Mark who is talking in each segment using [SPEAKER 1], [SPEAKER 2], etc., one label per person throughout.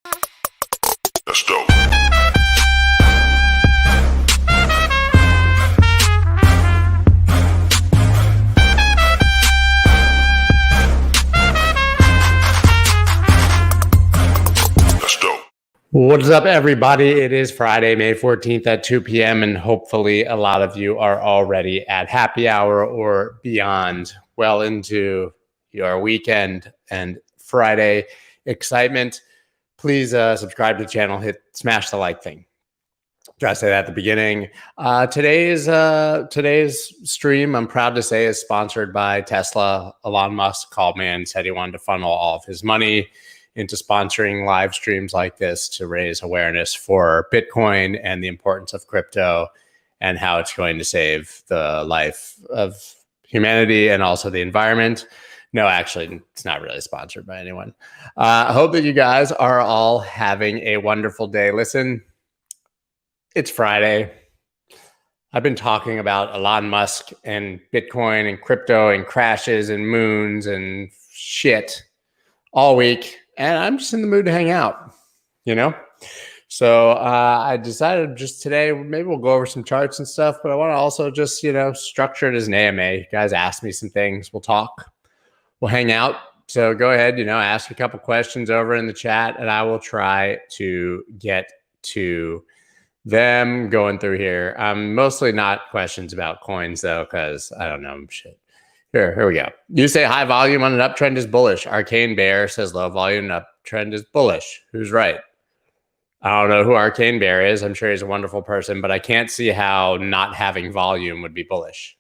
[SPEAKER 1] That's dope. That's dope.
[SPEAKER 2] What's up, everybody? It is Friday, May 14th at 2 p.m. and hopefully a lot of you are already at happy hour or beyond, well into your weekend and Friday excitement. Please subscribe to the channel, smash the like thing. Try to say that at the beginning. Today's stream, I'm proud to say, is sponsored by Tesla. Elon Musk called me and said he wanted to funnel all of his money into sponsoring live streams like this to raise awareness for Bitcoin and the importance of crypto and how it's going to save the life of humanity and also the environment. No, actually, it's not really sponsored by anyone. I hope that you guys are all having a wonderful day. Listen, it's Friday. I've been talking about Elon Musk and Bitcoin and crypto and crashes and moons and shit all week. And I'm just in the mood to hang out, you know? So I decided just today, maybe we'll go over some charts and stuff, but I want to also just, structure it as an AMA. You guys ask me some things. We'll talk. We'll hang out. So go ahead, ask a couple questions over in the chat, and I will try to get to them going through here. Mostly not questions about coins, though, because I don't know shit. Here we go. You say high volume on an uptrend is bullish. Arcane Bear says low volume uptrend is bullish. Who's right? I don't know who Arcane Bear is. I'm sure he's a wonderful person, but I can't see how not having volume would be bullish,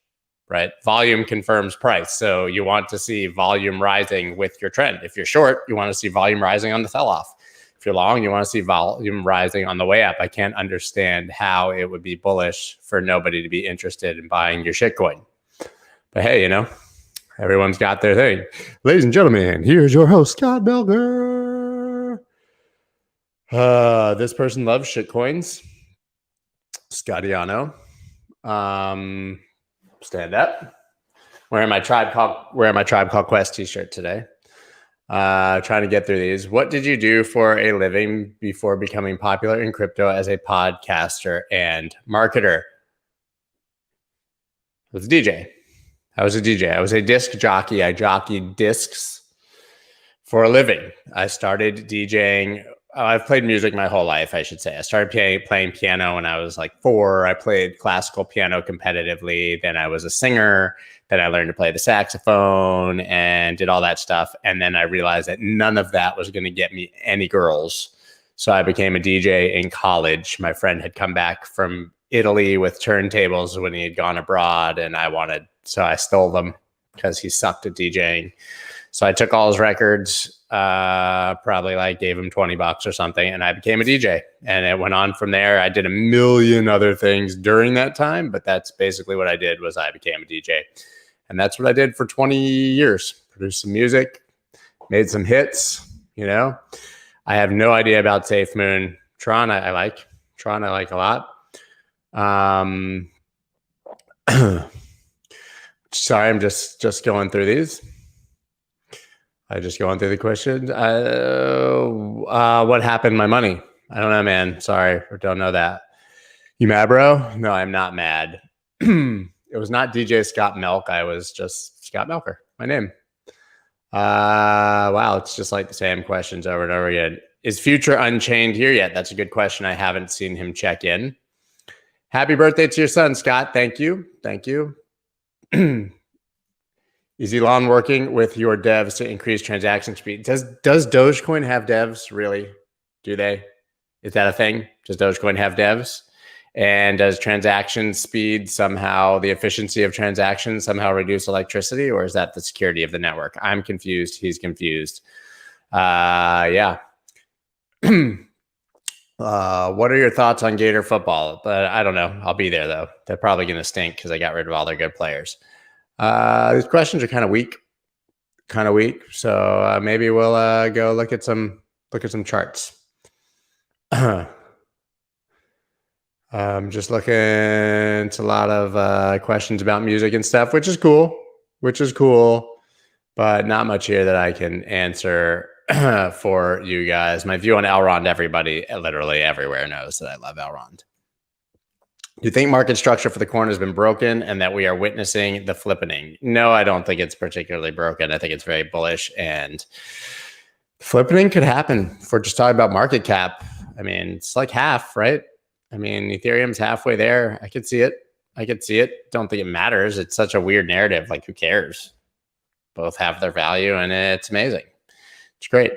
[SPEAKER 2] right? Volume confirms price. So you want to see volume rising with your trend. If you're short, you want to see volume rising on the sell-off. If you're long, you want to see volume rising on the way up. I can't understand how it would be bullish for nobody to be interested in buying your shitcoin. But hey, everyone's got their thing. Ladies and gentlemen, here's your host, Scott Belger. This person loves shitcoins. Scottiano. Stand up. Wearing my Tribe Called Quest t-shirt today. Trying to get through these. What did you do for a living before becoming popular in crypto as a podcaster and marketer? I was a DJ. I was a disc jockey. I jockeyed discs for a living. I started DJing. I've played music my whole life, I should say. I started playing piano when I was like 4. I played classical piano competitively. Then I was a singer. Then I learned to play the saxophone and did all that stuff. And then I realized that none of that was going to get me any girls. So I became a DJ in college. My friend had come back from Italy with turntables when he had gone abroad, and so I stole them because he sucked at DJing. So I took all his records, probably gave him $20 or something, and I became a DJ. And it went on from there. I did a million other things during that time, but that's basically what I did. Was I became a DJ. And that's what I did for 20 years. Produced some music, made some hits, I have no idea about Safe Moon. Tron I like a lot. Sorry, I'm just going through these. I'm just going through the questions. What happened to my money? I don't know, man. Sorry, I don't know that. You mad, bro? No, I'm not mad. It was not DJ Scott Milk. I was just Scott Melker, my name. Wow, it's just like the same questions over and over again. Is Future Unchained here yet? That's a good question. I haven't seen him check in. Happy birthday to your son, Scott. Thank you. Is Elon working with your devs to increase transaction speed? Does Dogecoin have devs? Really? Do they? Is that a thing? Does Dogecoin have devs? And does transaction speed somehow, the efficiency of transactions somehow reduce electricity, or is that the security of the network? I'm confused. He's confused. Yeah. What are your thoughts on Gator football? But I don't know. I'll be there though. They're probably going to stink because I got rid of all their good players. These questions are kind of weak. So maybe we'll go look at some charts. Just looking at a lot of questions about music and stuff, which is cool, but not much here that I can answer for you guys. My view on Elrond, everybody literally everywhere knows that I love Elrond. Do you think market structure for the coin has been broken and that we are witnessing the flippening? No, I don't think it's particularly broken. I think it's very bullish, and flippening could happen. If we're just talking about market cap, I mean, it's like half, right? I mean, Ethereum's halfway there. I could see it. Don't think it matters. It's such a weird narrative. Like, who cares? Both have their value, and it's amazing. It's great.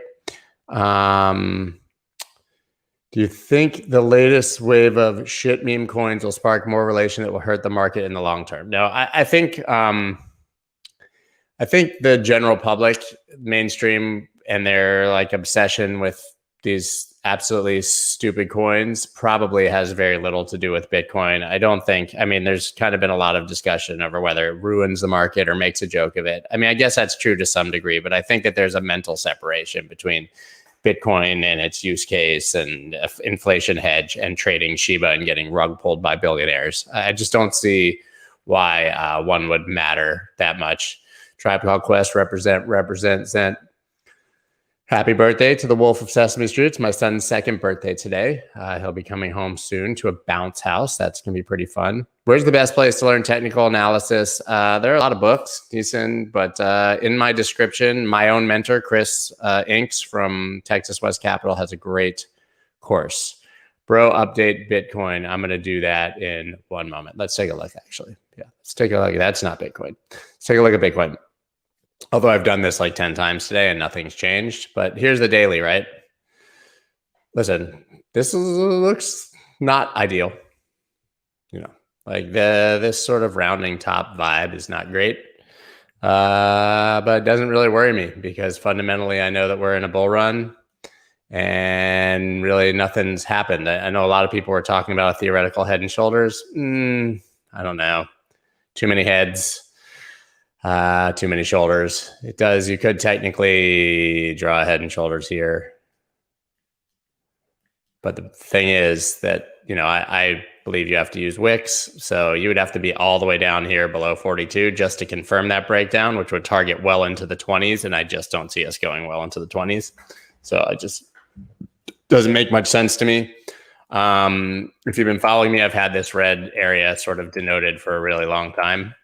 [SPEAKER 2] Do you think the latest wave of shit meme coins will spark more relation that will hurt the market in the long term? No, I think the general public, mainstream, and their like obsession with these absolutely stupid coins probably has very little to do with Bitcoin. I mean, there's kind of been a lot of discussion over whether it ruins the market or makes a joke of it. I mean, I guess that's true to some degree, but I think that there's a mental separation between Bitcoin and its use case and inflation hedge and trading Shiba and getting rug pulled by billionaires. I just don't see why one would matter that much. Tribe Called Quest represent sent. Happy birthday to the Wolf of Sesame Street. It's my son's second birthday today. He'll be coming home soon to a bounce house. That's going to be pretty fun. Where's the best place to learn technical analysis? There are a lot of books, decent, but in my description, my own mentor, Chris Inks from Texas West Capital, has a great course. Bro, update Bitcoin. I'm going to do that in one moment. Let's take a look, actually. Yeah, let's take a look. That's not Bitcoin. Let's take a look at Bitcoin. Although I've done this like 10 times today and nothing's changed. But here's the daily, right? Listen, looks not ideal. You know, like this sort of rounding top vibe is not great. But it doesn't really worry me because fundamentally I know that we're in a bull run and really nothing's happened. I know a lot of people were talking about a theoretical head and shoulders. I don't know. Too many heads. Too many shoulders. You could technically draw a head and shoulders here. But the thing is that, you know, I believe you have to use wicks. So you would have to be all the way down here below 42 just to confirm that breakdown, which would target well into the 20s. And I just don't see us going well into the 20s. So it just doesn't make much sense to me. If you've been following me, I've had this red area sort of denoted for a really long time.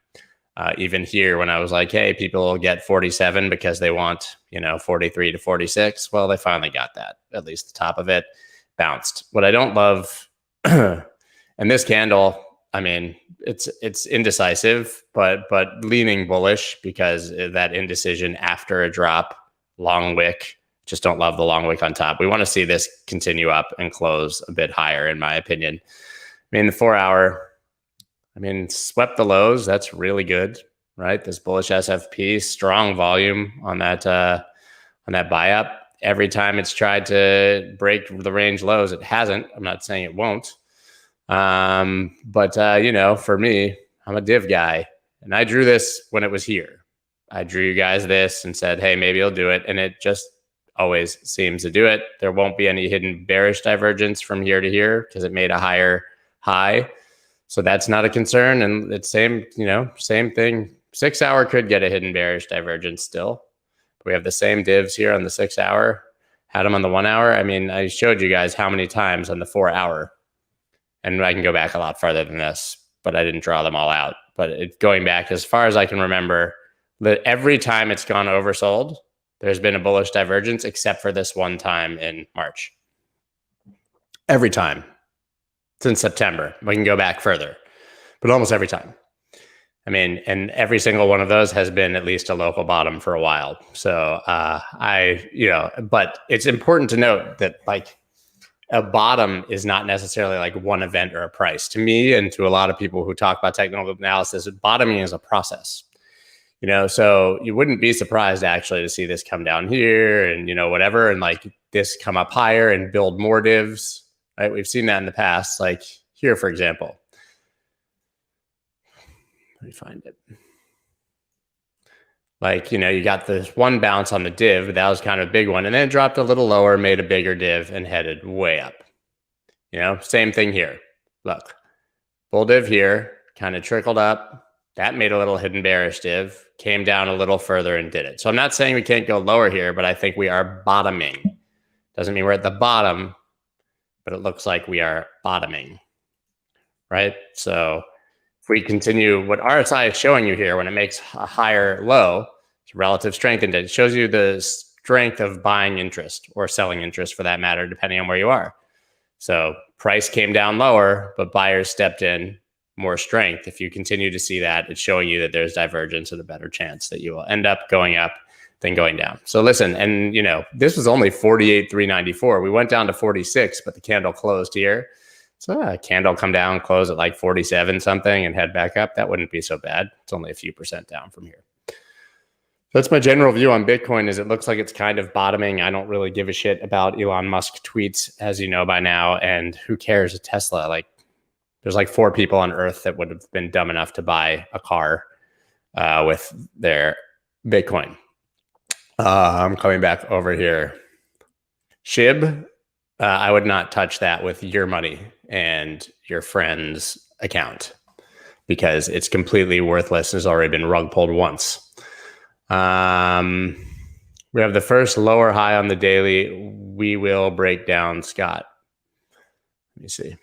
[SPEAKER 2] Even here, when I was like, hey, people will get 47 because they want, 43 to 46. Well, they finally got that, at least the top of it bounced. What I don't love, and this candle, I mean, it's indecisive, but leaning bullish because that indecision after a drop, long wick. Just don't love the long wick on top. We want to see this continue up and close a bit higher, in my opinion. I mean, the 4 hour. Swept the lows. That's really good, right? This bullish SFP, strong volume on that buy up. Every time it's tried to break the range lows, it hasn't. I'm not saying it won't. But for me, I'm a div guy, and I drew this when it was here. I drew you guys this and said, hey, maybe it'll do it, and it just always seems to do it. There won't be any hidden bearish divergence from here to here because it made a higher high. So that's not a concern. And it's same thing. 6 hour could get a hidden bearish divergence still. We have the same divs here on the 6 hour, had them on the 1 hour. I mean, I showed you guys how many times on the 4 hour, and I can go back a lot farther than this, but I didn't draw them all out. But going back as far as I can remember, that every time it's gone oversold, there's been a bullish divergence except for this one time in March. Every time. Since September. We can go back further, but almost every time. I mean, and every single one of those has been at least a local bottom for a while. So but it's important to note that like a bottom is not necessarily like one event or a price. To me and to a lot of people who talk about technical analysis, bottoming is a process. So you wouldn't be surprised actually to see this come down here and, whatever, and like this come up higher and build more divs. Right? We've seen that in the past, like here, for example. Let me find it. Like, you got this one bounce on the div, but that was kind of a big one. And then it dropped a little lower, made a bigger div, and headed way up. Same thing here. Look, bull div here, kind of trickled up, That made a little hidden bearish div, came down a little further and did it. So I'm not saying we can't go lower here, but I think we are bottoming. Doesn't mean we're at the bottom, but it looks like we are bottoming, right? So if we continue, what RSI is showing you here when it makes a higher low, it's relative strength index. It shows you the strength of buying interest or selling interest for that matter, depending on where you are. So price came down lower, but buyers stepped in, more strength. If you continue to see that, it's showing you that there's divergence and a better chance that you will end up going up than going down. So listen, and this was only 48,394. We went down to 46, but the candle closed here. So a candle come down, close at like 47 something and head back up. That wouldn't be so bad. It's only a few percent down from here. That's my general view on Bitcoin. Is it looks like it's kind of bottoming. I don't really give a shit about Elon Musk tweets, as you know by now. And who cares? A Tesla, like there's like 4 people on earth that would have been dumb enough to buy a car with their Bitcoin. I'm coming back over here. SHIB, I would not touch that with your money and your friend's account because it's completely worthless. It's already been rug pulled once. We have the first lower high on the daily. We will break down Scott. Let me see.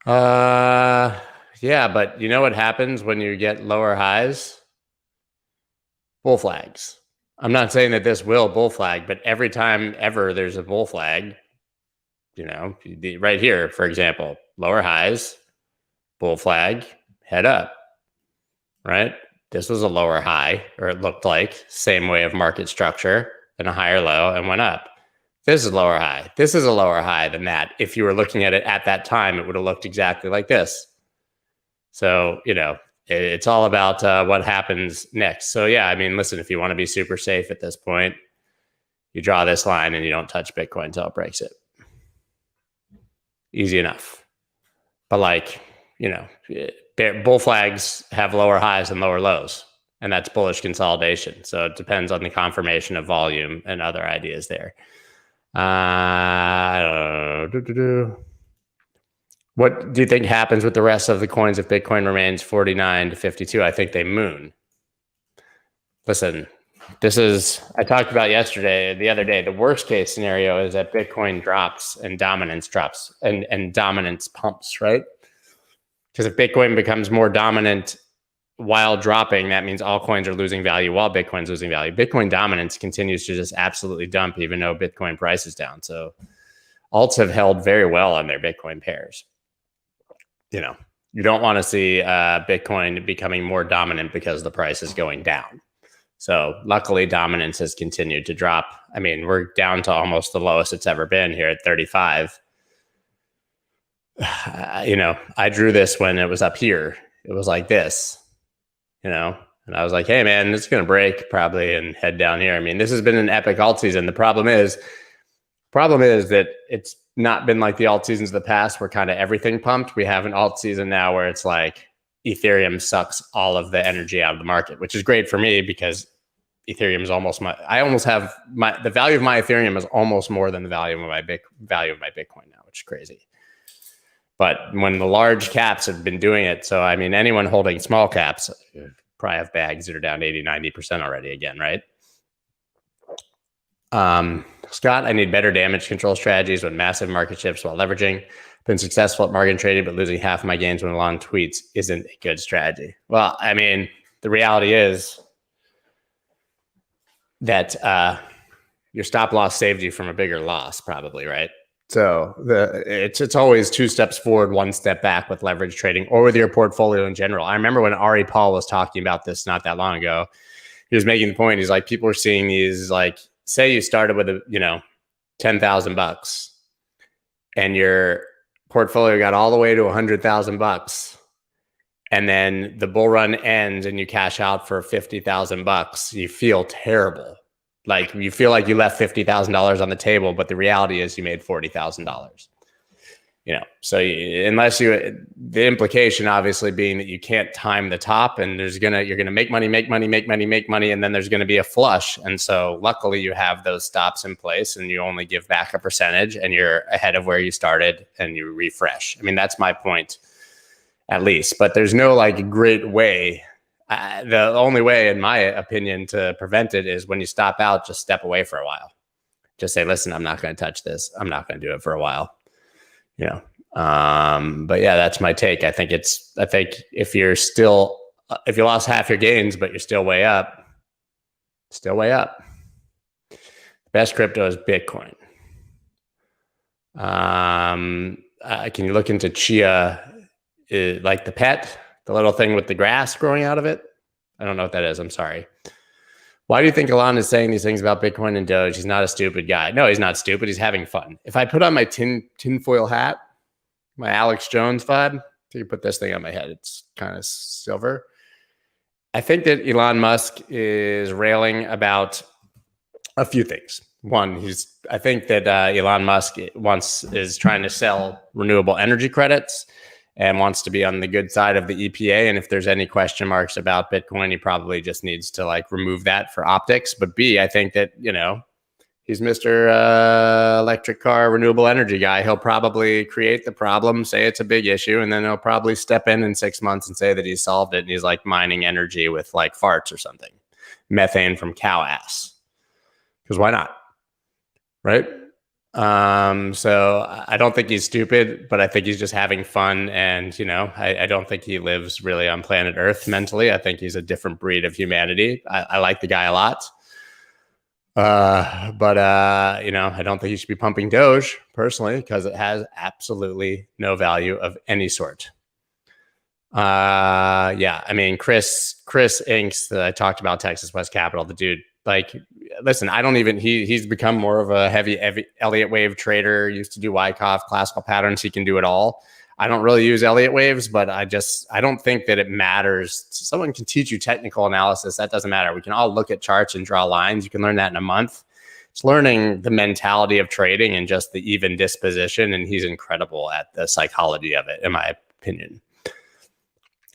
[SPEAKER 2] Yeah, but you know what happens when you get lower highs? Bull flags. I'm not saying that this will bull flag, but every time ever there's a bull flag, right here, for example, lower highs, bull flag, head up, right? This was a lower high, or it looked like, same way of market structure, and a higher low and went up. This is lower high. This is a lower high than that. If you were looking at it at that time, it would have looked exactly like this. So, it's all about what happens next. So yeah, I mean, listen, if you want to be super safe at this point, you draw this line and you don't touch Bitcoin until it breaks it. Easy enough. But bull flags have lower highs and lower lows, and that's bullish consolidation. So it depends on the confirmation of volume and other ideas there. What do you think happens with the rest of the coins if Bitcoin remains 49 to 52? I think they moon. Listen, I talked about the other day, the worst case scenario is that Bitcoin drops and dominance drops and dominance pumps, right? Because if Bitcoin becomes more dominant while dropping, that means all coins are losing value while Bitcoin's losing value. Bitcoin dominance continues to just absolutely dump, even though Bitcoin price is down. So alts have held very well on their Bitcoin pairs. You don't want to see Bitcoin becoming more dominant because the price is going down. So luckily, dominance has continued to drop. I mean, we're down to almost the lowest it's ever been here at 35. I drew this when it was up here. It was like this, and I was like, hey, man, it's going to break probably and head down here. I mean, this has been an epic alt season. The problem is that it's not been like the alt seasons of the past where kind of everything pumped. We have an alt season now where it's like Ethereum sucks all of the energy out of the market, which is great for me because Ethereum is almost the value of my Ethereum is almost more than the value of my Bitcoin now, which is crazy. But when the large caps have been doing it, so I mean, anyone holding small caps probably have bags that are down 80, 90% already again, right? Scott, I need better damage control strategies with massive market shifts while leveraging. Been successful at margin trading, but losing half of my gains when long tweets isn't a good strategy. Well, I mean, the reality is that your stop loss saved you from a bigger loss, probably, right? So it's always 2 steps forward, 1 step back with leverage trading or with your portfolio in general. I remember when Ari Paul was talking about this not that long ago. He was making the point. He's like, people are seeing these, like, say you started with $10,000 and your portfolio got all the way to $100,000, and then the bull run ends and you cash out for $50,000. You feel terrible. Like, you feel like you left $50,000 on the table, but the reality is you made $40,000. So the implication obviously being that you can't time the top, and you're gonna make money, and then there's gonna be a flush. And so luckily you have those stops in place, and you only give back a percentage, and you're ahead of where you started, and you refresh. I mean, that's my point. at least. But there's no like great way. The only way, in my opinion, to prevent it is when you stop out, just step away for a while. Just say, listen, I'm not going to touch this. I'm not going to do it for a while. You know. But yeah, that's my take. I think if you lost half your gains, but you're still way up. The best crypto is Bitcoin. Can you look into Chia, like the pet, the little thing with the grass growing out of it? I don't know what that is. I'm sorry. Why do you think Elon is saying these things about Bitcoin and Doge? He's not a stupid guy. No, he's not stupid. He's having fun. If I put on my tinfoil hat, my Alex Jones vibe, so you put this thing on my head, it's kind of silver. I think that Elon Musk is railing about a few things. One, I think that Elon Musk is trying to sell renewable energy credits and wants to be on the good side of the EPA. And if there's any question marks about Bitcoin, he probably just needs to like remove that for optics. But B, I think that, he's Mr. Electric car renewable energy guy. He'll probably create the problem, say it's a big issue, and then he'll probably step in 6 months and say that he's solved it. And he's like mining energy with like farts or something, methane from cow ass. Because why not? Right? So I don't think he's stupid, but I think he's just having fun. And, I don't think he lives really on planet Earth mentally. I think he's a different breed of humanity. I like the guy a lot. But I don't think he should be pumping Doge personally, because it has absolutely no value of any sort. Yeah, I mean, Chris Inks that I talked about, Texas West Capital, the dude, like, listen, he's become more of a heavy Elliott wave trader, used to do Wyckoff, classical patterns. He can do it all. I don't really use Elliott waves, but I don't think that it matters. Someone can teach you technical analysis. That doesn't matter. We can all look at charts and draw lines. You can learn that in a month. It's learning the mentality of trading and just the even disposition. And he's incredible at the psychology of it, in my opinion.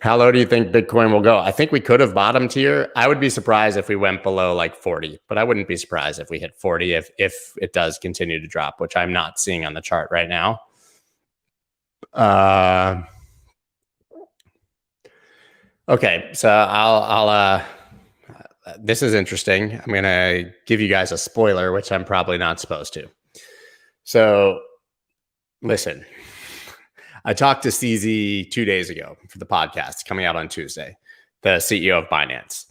[SPEAKER 2] How low do you think Bitcoin will go? I think we could have bottomed here. I would be surprised if we went below like 40, but I wouldn't be surprised if we hit 40 if it does continue to drop, which I'm not seeing on the chart right now. Okay, so I'll this is interesting. I'm going to give you guys a spoiler, which I'm probably not supposed to. So listen, I talked to CZ 2 days ago for the podcast coming out on Tuesday, the CEO of Binance.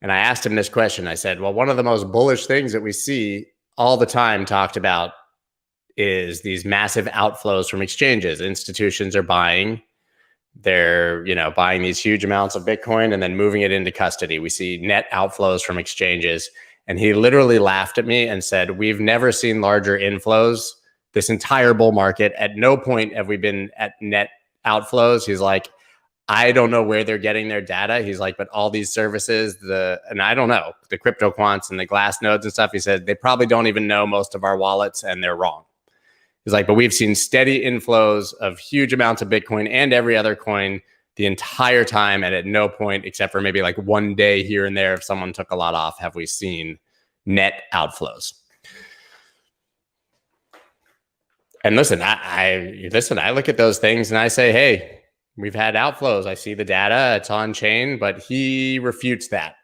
[SPEAKER 2] And I asked him this question. I said, well, one of the most bullish things that we see all the time talked about is these massive outflows from exchanges. Institutions are buying. They're, buying these huge amounts of Bitcoin and then moving it into custody. We see net outflows from exchanges. And he literally laughed at me and said, we've never seen larger inflows this entire bull market. At no point have we been at net outflows. He's like, I don't know where they're getting their data. He's like, but all these services, and I don't know, the crypto quants and the glass nodes and stuff, he said, they probably don't even know most of our wallets and they're wrong. He's like, but we've seen steady inflows of huge amounts of Bitcoin and every other coin the entire time. And at no point, except for maybe like one day here and there, if someone took a lot off, have we seen net outflows. And listen, I look at those things and I say, hey, we've had outflows. I see the data, it's on chain, but he refutes that.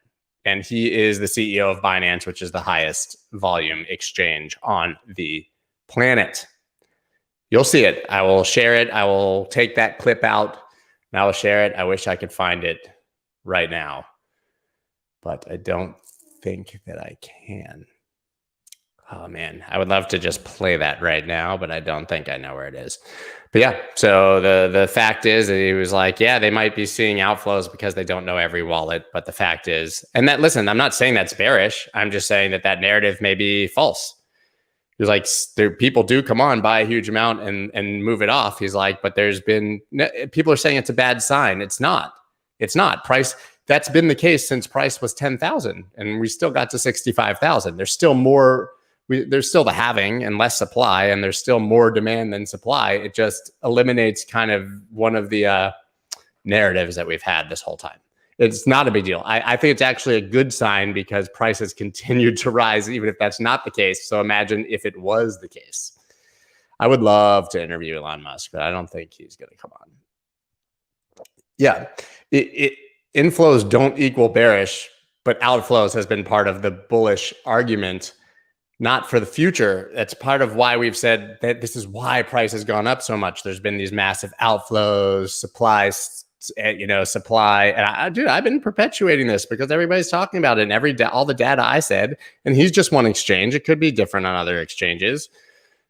[SPEAKER 2] And he is the CEO of Binance, which is the highest volume exchange on the planet. You'll see it. I will share it. I will take that clip out and I will share it. I wish I could find it right now, but I don't think that I can. Oh man, I would love to just play that right now, but I don't think I know where it is. But yeah, so the fact is that he was like, yeah, they might be seeing outflows because they don't know every wallet. But the fact is, and that, listen, I'm not saying that's bearish. I'm just saying that narrative may be false. He was like, people do come on, buy a huge amount and move it off. He's like, but people are saying it's a bad sign. It's not. Price. That's been the case since price was 10,000 and we still got to 65,000. There's still more. There's still the halving and less supply, and there's still more demand than supply. It just eliminates kind of one of the narratives that we've had this whole time. It's not a big deal. I think it's actually a good sign because prices continued to rise, even if that's not the case. So imagine if it was the case. I would love to interview Elon Musk, but I don't think he's going to come on. Yeah. Inflows don't equal bearish, but outflows has been part of the bullish argument, not for the future. That's part of why we've said that this is why price has gone up so much. There's been these massive outflows, supply. And dude, I've been perpetuating this because everybody's talking about it, and all the data I said, and he's just one exchange. It could be different on other exchanges.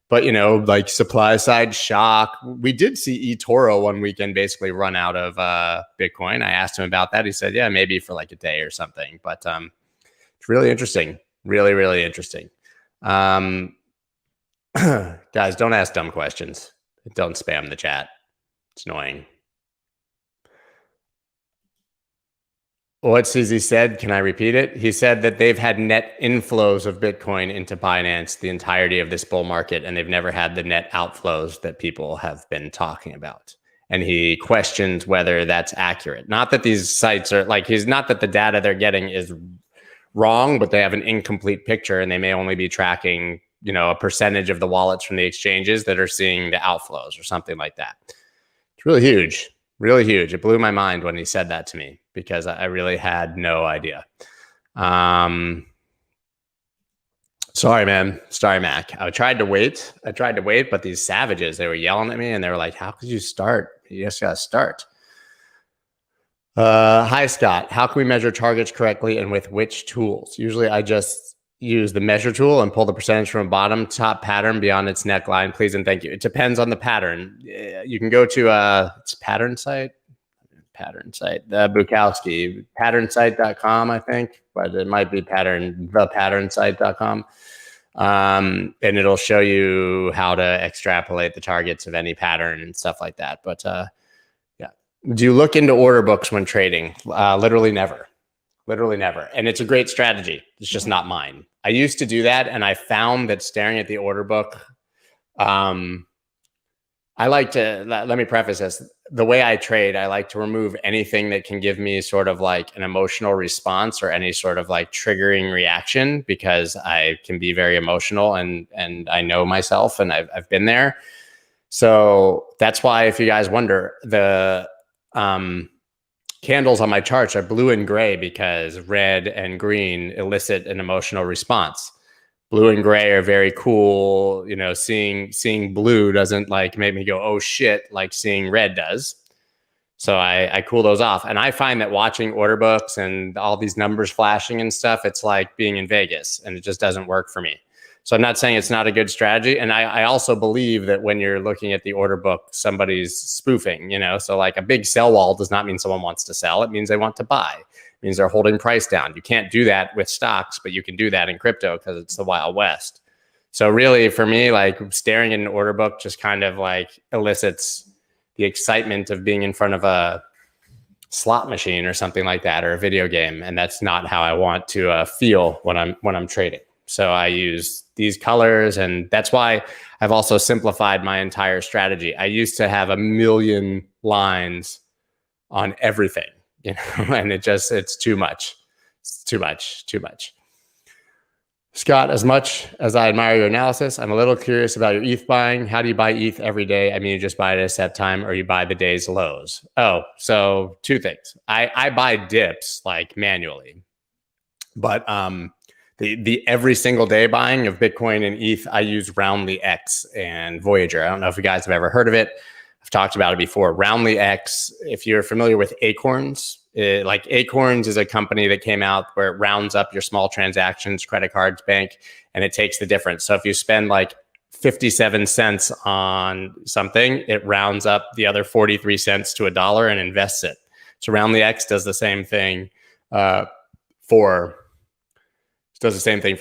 [SPEAKER 2] But, like supply side shock. We did see eToro one weekend basically run out of Bitcoin. I asked him about that. He said, yeah, maybe for like a day or something. But it's really interesting. Really, really interesting. Guys, don't ask dumb questions. Don't spam the chat. It's annoying. What CZ said, can I repeat it? He said that they've had net inflows of Bitcoin into Binance the entirety of this bull market, and they've never had the net outflows that people have been talking about. And he questions whether that's accurate. Not that these sites are not that the data they're getting is wrong, but they have an incomplete picture, and they may only be tracking, a percentage of the wallets from the exchanges that are seeing the outflows or something like that. It's really huge. Really huge. It blew my mind when he said that to me because I really had no idea. Sorry, man. Sorry, Mac. I tried to wait, but these savages, they were yelling at me and they were like, how could you start? You just got to start. Hi, Scott. How can we measure targets correctly and with which tools? Usually I just use the measure tool and pull the percentage from a bottom top pattern beyond its neckline. Please and thank you. It depends on the pattern. You can go to it's pattern site, Bukowski, patternsite.com, I think, but it might be thepatternsite.com. And it'll show you how to extrapolate the targets of any pattern and stuff like that. But yeah. Do you look into order books when trading? Literally never. Literally never. And it's a great strategy. It's just not mine. I used to do that, and I found that staring at the order book, I like to, let me preface this. The way I trade, I like to remove anything that can give me sort of like an emotional response or any sort of like triggering reaction, because I can be very emotional and I know myself and I've been there. So that's why, if you guys wonder, the candles on my charts are blue and gray because red and green elicit an emotional response. Blue and gray are very cool. Seeing blue doesn't like make me go, oh shit, like seeing red does. So I cool those off. And I find that watching order books and all these numbers flashing and stuff, it's like being in Vegas, and it just doesn't work for me. So I'm not saying it's not a good strategy. And I also believe that when you're looking at the order book, somebody's spoofing, so like a big sell wall does not mean someone wants to sell. It means they want to buy. It means they're holding price down. You can't do that with stocks, but you can do that in crypto because it's the Wild West. So really for me, like staring at an order book just kind of like elicits the excitement of being in front of a slot machine or something like that, or a video game. And that's not how I want to feel when I'm trading. So I use these colors, and that's why I've also simplified my entire strategy. I used to have 1 million lines on everything, and it's too much. It's too much. Scott, as much as I admire your analysis, I'm a little curious about your ETH buying. How do you buy ETH every day? I mean, you just buy it at a set time, or you buy the day's lows? Oh, so two things. I buy dips like manually, but the every single day buying of Bitcoin and ETH, I use Roundly X and Voyager. I don't know if you guys have ever heard of it. I've talked about it before. Roundly X, if you're familiar with Acorns, Acorns is a company that came out where it rounds up your small transactions, credit cards, bank, and it takes the difference. So if you spend like 57 cents on something, it rounds up the other 43 cents to $1 and invests it. So Roundly X does the same thing for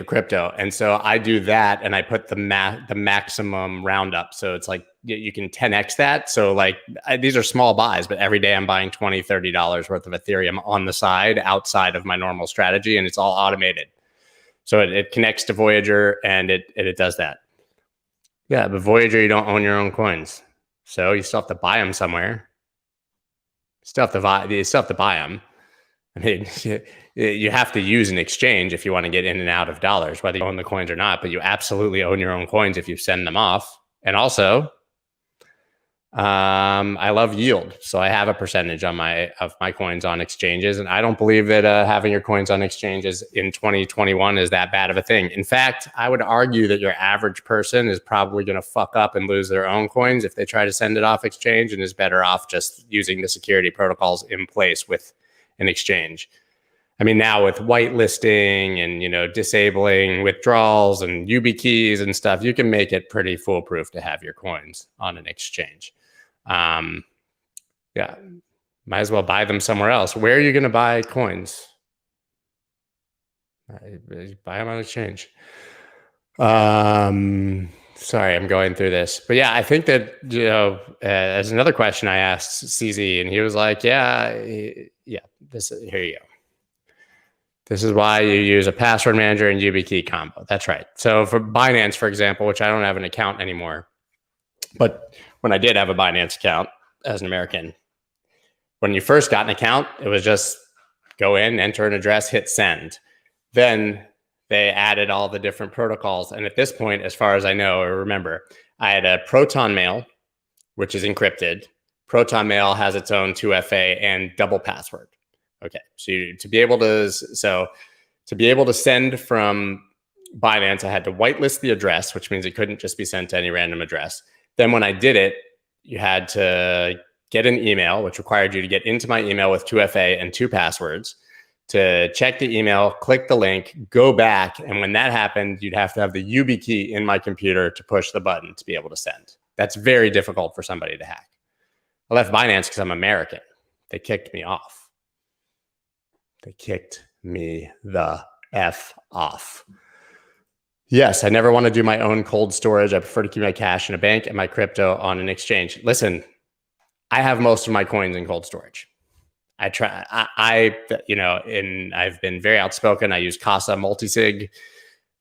[SPEAKER 2] crypto. And so I do that, and I put the maximum roundup. So it's like you can 10x that. So like these are small buys, but every day I'm buying $20, $30 worth of Ethereum on the side outside of my normal strategy, and it's all automated. So it connects to Voyager, and it does that. Yeah, but Voyager, you don't own your own coins. So you still have to buy them somewhere. You still have to buy them. I mean, you have to use an exchange if you want to get in and out of dollars, whether you own the coins or not, but you absolutely own your own coins if you send them off. And also, I love yield, so I have a percentage on my coins on exchanges, and I don't believe that having your coins on exchanges in 2021 is that bad of a thing. In fact, I would argue that your average person is probably going to fuck up and lose their own coins if they try to send it off exchange, and is better off just using the security protocols in place with an exchange. I mean, now with whitelisting and, disabling withdrawals and YubiKeys and stuff, you can make it pretty foolproof to have your coins on an exchange. Yeah, might as well buy them somewhere else. Where are you going to buy coins? Buy them on exchange. Sorry, I'm going through this, but yeah, I think that, as another question I asked CZ, and he was like, yeah, here you go. This is why you use a password manager and YubiKey combo. That's right. So for Binance, for example, which I don't have an account anymore, but when I did have a Binance account as an American, when you first got an account, it was just go in, enter an address, hit send. Then they added all the different protocols. And at this point, as far as I know or remember, I had a Proton Mail, which is encrypted. Proton Mail has its own 2FA and double password. Okay, so to be able to send from Binance, I had to whitelist the address, which means it couldn't just be sent to any random address. Then when I did it, you had to get an email, which required you to get into my email with 2FA and 2 passwords, to check the email, click the link, go back. And when that happened, you'd have to have the YubiKey in my computer to push the button to be able to send. That's very difficult for somebody to hack. I left Binance because I'm American. They kicked me off. They kicked me the F off. Yes, I never want to do my own cold storage. I prefer to keep my cash in a bank and my crypto on an exchange. Listen, I have most of my coins in cold storage. I've been very outspoken. I use Casa multisig,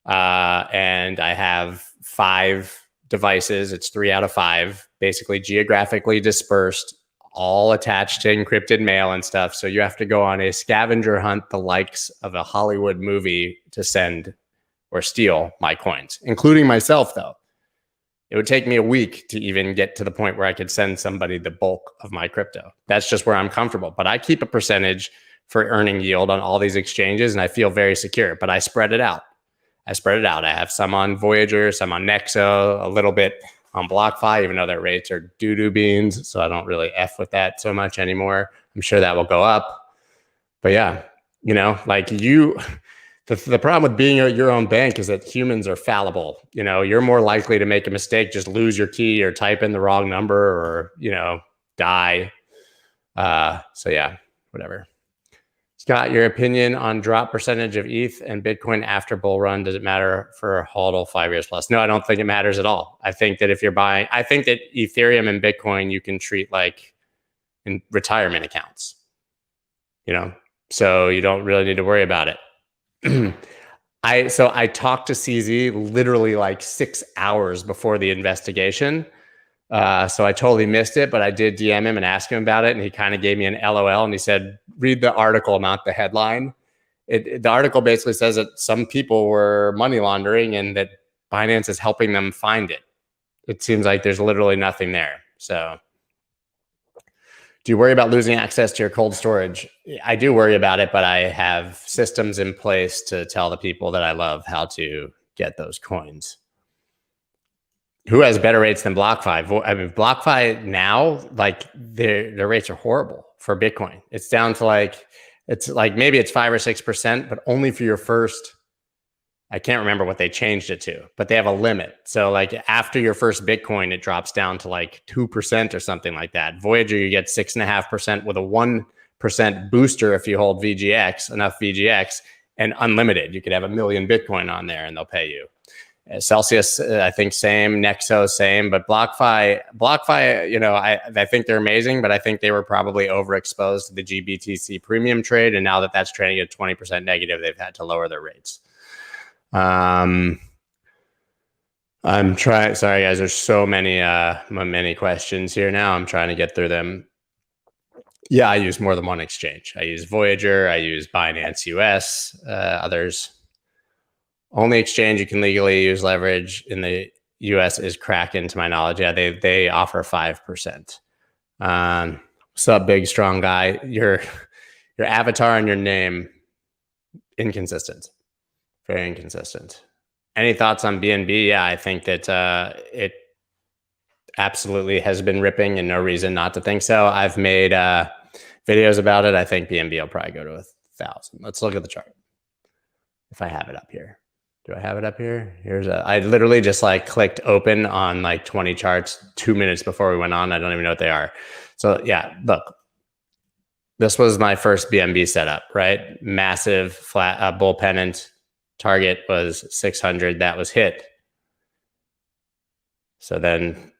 [SPEAKER 2] and I have 5 devices. It's 3 out of 5, basically geographically dispersed, all attached to encrypted mail and stuff. So you have to go on a scavenger hunt, the likes of a Hollywood movie, to send or steal my coins, including myself, though. It would take me a week to even get to the point where I could send somebody the bulk of my crypto. That's just where I'm comfortable. But I keep a percentage for earning yield on all these exchanges, and I feel very secure, but I spread it out. I have some on Voyager, some on Nexo, a little bit on BlockFi, even though their rates are doo-doo beans. So I don't really F with that so much anymore. I'm sure that will go up. But yeah, the problem with being your own bank is that humans are fallible. You're more likely to make a mistake, just lose your key or type in the wrong number or, die. So yeah, whatever. Scott, your opinion on drop percentage of ETH and Bitcoin after bull run? Does it matter for a hodl 5 years plus? No, I don't think it matters at all. I think that if you're buying, I think that Ethereum and Bitcoin you can treat like in retirement accounts, so you don't really need to worry about it. I talked to CZ literally like 6 hours before the investigation. So I totally missed it, but I did DM him and ask him about it. And he kind of gave me an LOL and he said, read the article, not the headline. The article basically says that some people were money laundering and that Binance is helping them find it. It seems like there's literally nothing there. So do you worry about losing access to your cold storage? I do worry about it, but I have systems in place to tell the people that I love how to get those coins. Who has better rates than BlockFi? I mean, BlockFi now, like their rates are horrible for Bitcoin. It's down to maybe it's 5 or 6%, but only for your first. I can't remember what they changed it to, but they have a limit. So like after your first Bitcoin, it drops down to like 2% or something like that. Voyager, you get 6.5% with a 1% booster if you hold enough VGX, and unlimited. You could have 1 million Bitcoin on there and they'll pay you. Celsius, I think same. Nexo, same. But BlockFi, I think they're amazing, but I think they were probably overexposed to the GBTC premium trade. And now that that's trading at 20% negative, they've had to lower their rates. I'm trying. Sorry, guys. There's so many questions here now. I'm trying to get through them. Yeah, I use more than one exchange. I use Voyager. I use Binance US. Others. Only exchange you can legally use leverage in the US is Kraken, to my knowledge. Yeah, they offer 5%. What's up, big strong guy? Your avatar and your name, inconsistent, very inconsistent. Any thoughts on BNB? Yeah, I think that it absolutely has been ripping, and no reason not to think so. I've made videos about it. I think BNB will probably go to 1,000. Let's look at the chart. If I have it up here. Do I have it up here? I literally just like clicked open on like 20 charts 2 minutes before we went on. I don't even know what they are. So yeah, look, this was my first BNB setup, right? Massive flat bull pennant. Target was 600. That was hit. So then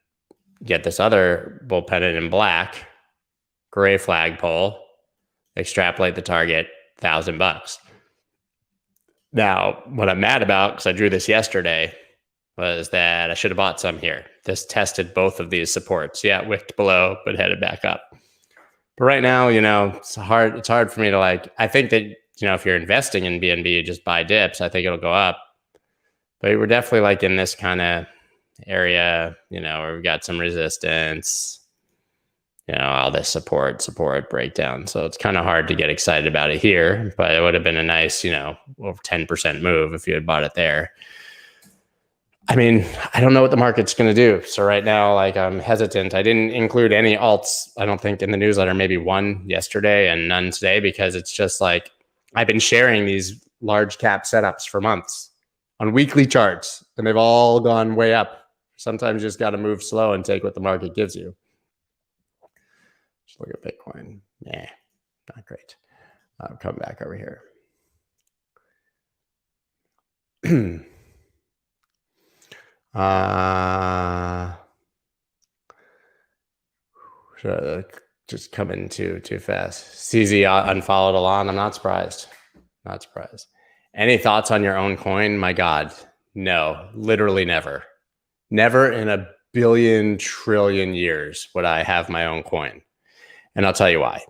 [SPEAKER 2] get this other bull pennant in black, gray flagpole, extrapolate the target, $1,000. Now, what I'm mad about, because I drew this yesterday, was that I should have bought some here. This tested both of these supports. Yeah, it wicked below, but headed back up. But right now, it's hard for me to like, I think that, if you're investing in BNB, just buy dips. I think it'll go up. But we're definitely like in this kind of area, where we've got some resistance, all this support breakdown. So it's kind of hard to get excited about it here, but it would have been a nice, over 10% move if you had bought it there. I mean, I don't know what the market's going to do. So right now, like, I'm hesitant. I didn't include any alts, I don't think, in the newsletter, maybe one yesterday and none today, because it's just like, I've been sharing these large cap setups for months on weekly charts, and they've all gone way up. Sometimes you just got to move slow and take what the market gives you. Just look at Bitcoin. Nah, not great. I'll come back over here. Should I just come in too fast? CZ unfollowed Alon. I'm not surprised. Not surprised. Any thoughts on your own coin? My God, no, literally never. Never in a billion trillion years would I have my own coin. And I'll tell you why.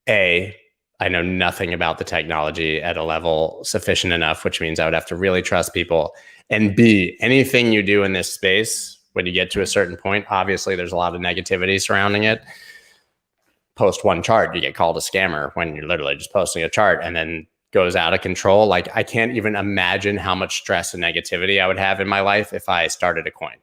[SPEAKER 2] A, I know nothing about the technology at a level sufficient enough, which means I would have to really trust people. And B, anything you do in this space, when you get to a certain point, obviously there's a lot of negativity surrounding it. Post one chart, you get called a scammer when you're literally just posting a chart and then goes out of control. Like, I can't even imagine how much stress and negativity I would have in my life if I started a coin.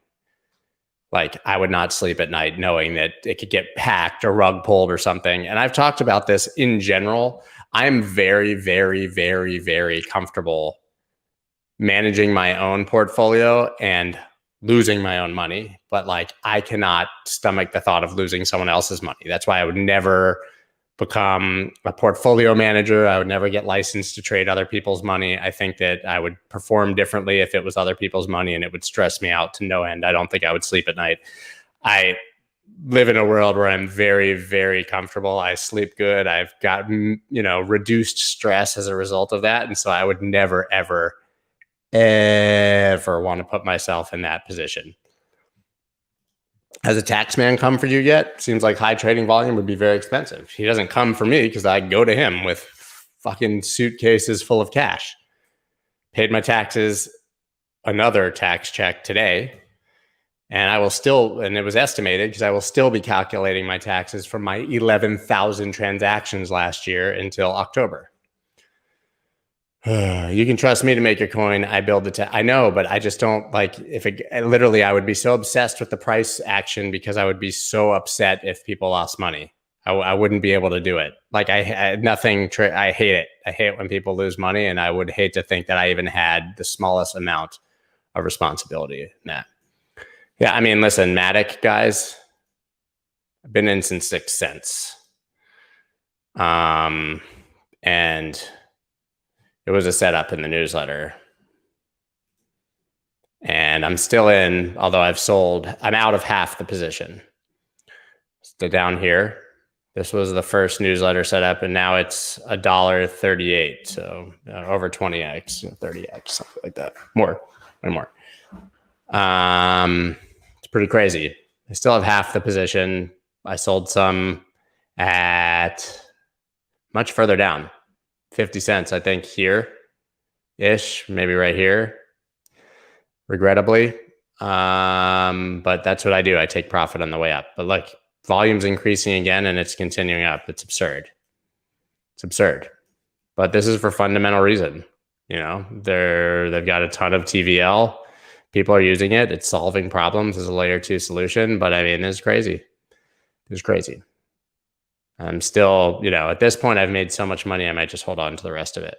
[SPEAKER 2] Like, I would not sleep at night knowing that it could get hacked or rug pulled or something. And I've talked about this in general. I'm very, very, very, very comfortable managing my own portfolio and losing my own money. But like, I cannot stomach the thought of losing someone else's money. That's why I would never become a portfolio manager. I would never get licensed to trade other people's money. I think that I would perform differently if it was other people's money, and it would stress me out to no end. I don't think I would sleep at night. I live in a world where I'm very, very comfortable. I sleep good. I've got, reduced stress as a result of that. And so I would never, ever, ever want to put myself in that position. Has a tax man come for you yet? Seems like high trading volume would be very expensive. He doesn't come for me because I go to him with fucking suitcases full of cash. Paid my taxes, another tax check today. And I will still, and it was estimated because I will still be calculating my taxes from my 11,000 transactions last year until October. You can trust me to make your coin. I build the I know, but I just don't like literally, I would be so obsessed with the price action because I would be so upset if people lost money. I wouldn't be able to do it. Like, I hate it. I hate when people lose money, and I would hate to think that I even had the smallest amount of responsibility in that. Yeah, I mean, listen, Matic guys, I've been in since 6 cents. And it was a setup in the newsletter. And I'm still in, although I've sold, I'm out of half the position. So down here, this was the first newsletter setup, and now it's $1.38. So over 20x, 30x, something like that. More, way more. It's pretty crazy. I still have half the position. I sold some at much further down. 50 cents, I think, here-ish, maybe right here, regrettably. But that's what I do. I take profit on the way up. But look, volume's increasing again and it's continuing up. It's absurd. It's absurd. But this is for fundamental reason. You know, they've got a ton of TVL. People are using it. It's solving problems as a layer 2 solution. But I mean, it's crazy. It's crazy. I'm still, you know, at this point, I've made so much money, I might just hold on to the rest of it.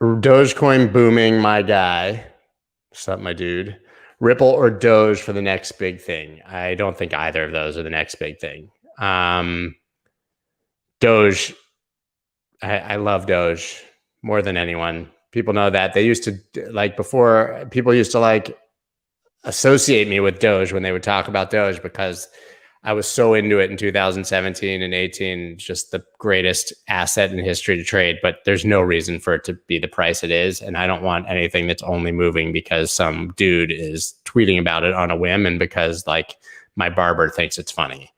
[SPEAKER 2] Dogecoin booming, my guy. What's up, my dude? Ripple or Doge for the next big thing? I don't think either of those are the next big thing. Doge, I love Doge more than anyone. People know that. They used to, like, before, people used to like associate me with Doge when they would talk about Doge because I was so into it in 2017 and 18, just the greatest asset in history to trade. But there's no reason for it to be the price it is. And I don't want anything that's only moving because some dude is tweeting about it on a whim and because like my barber thinks it's funny.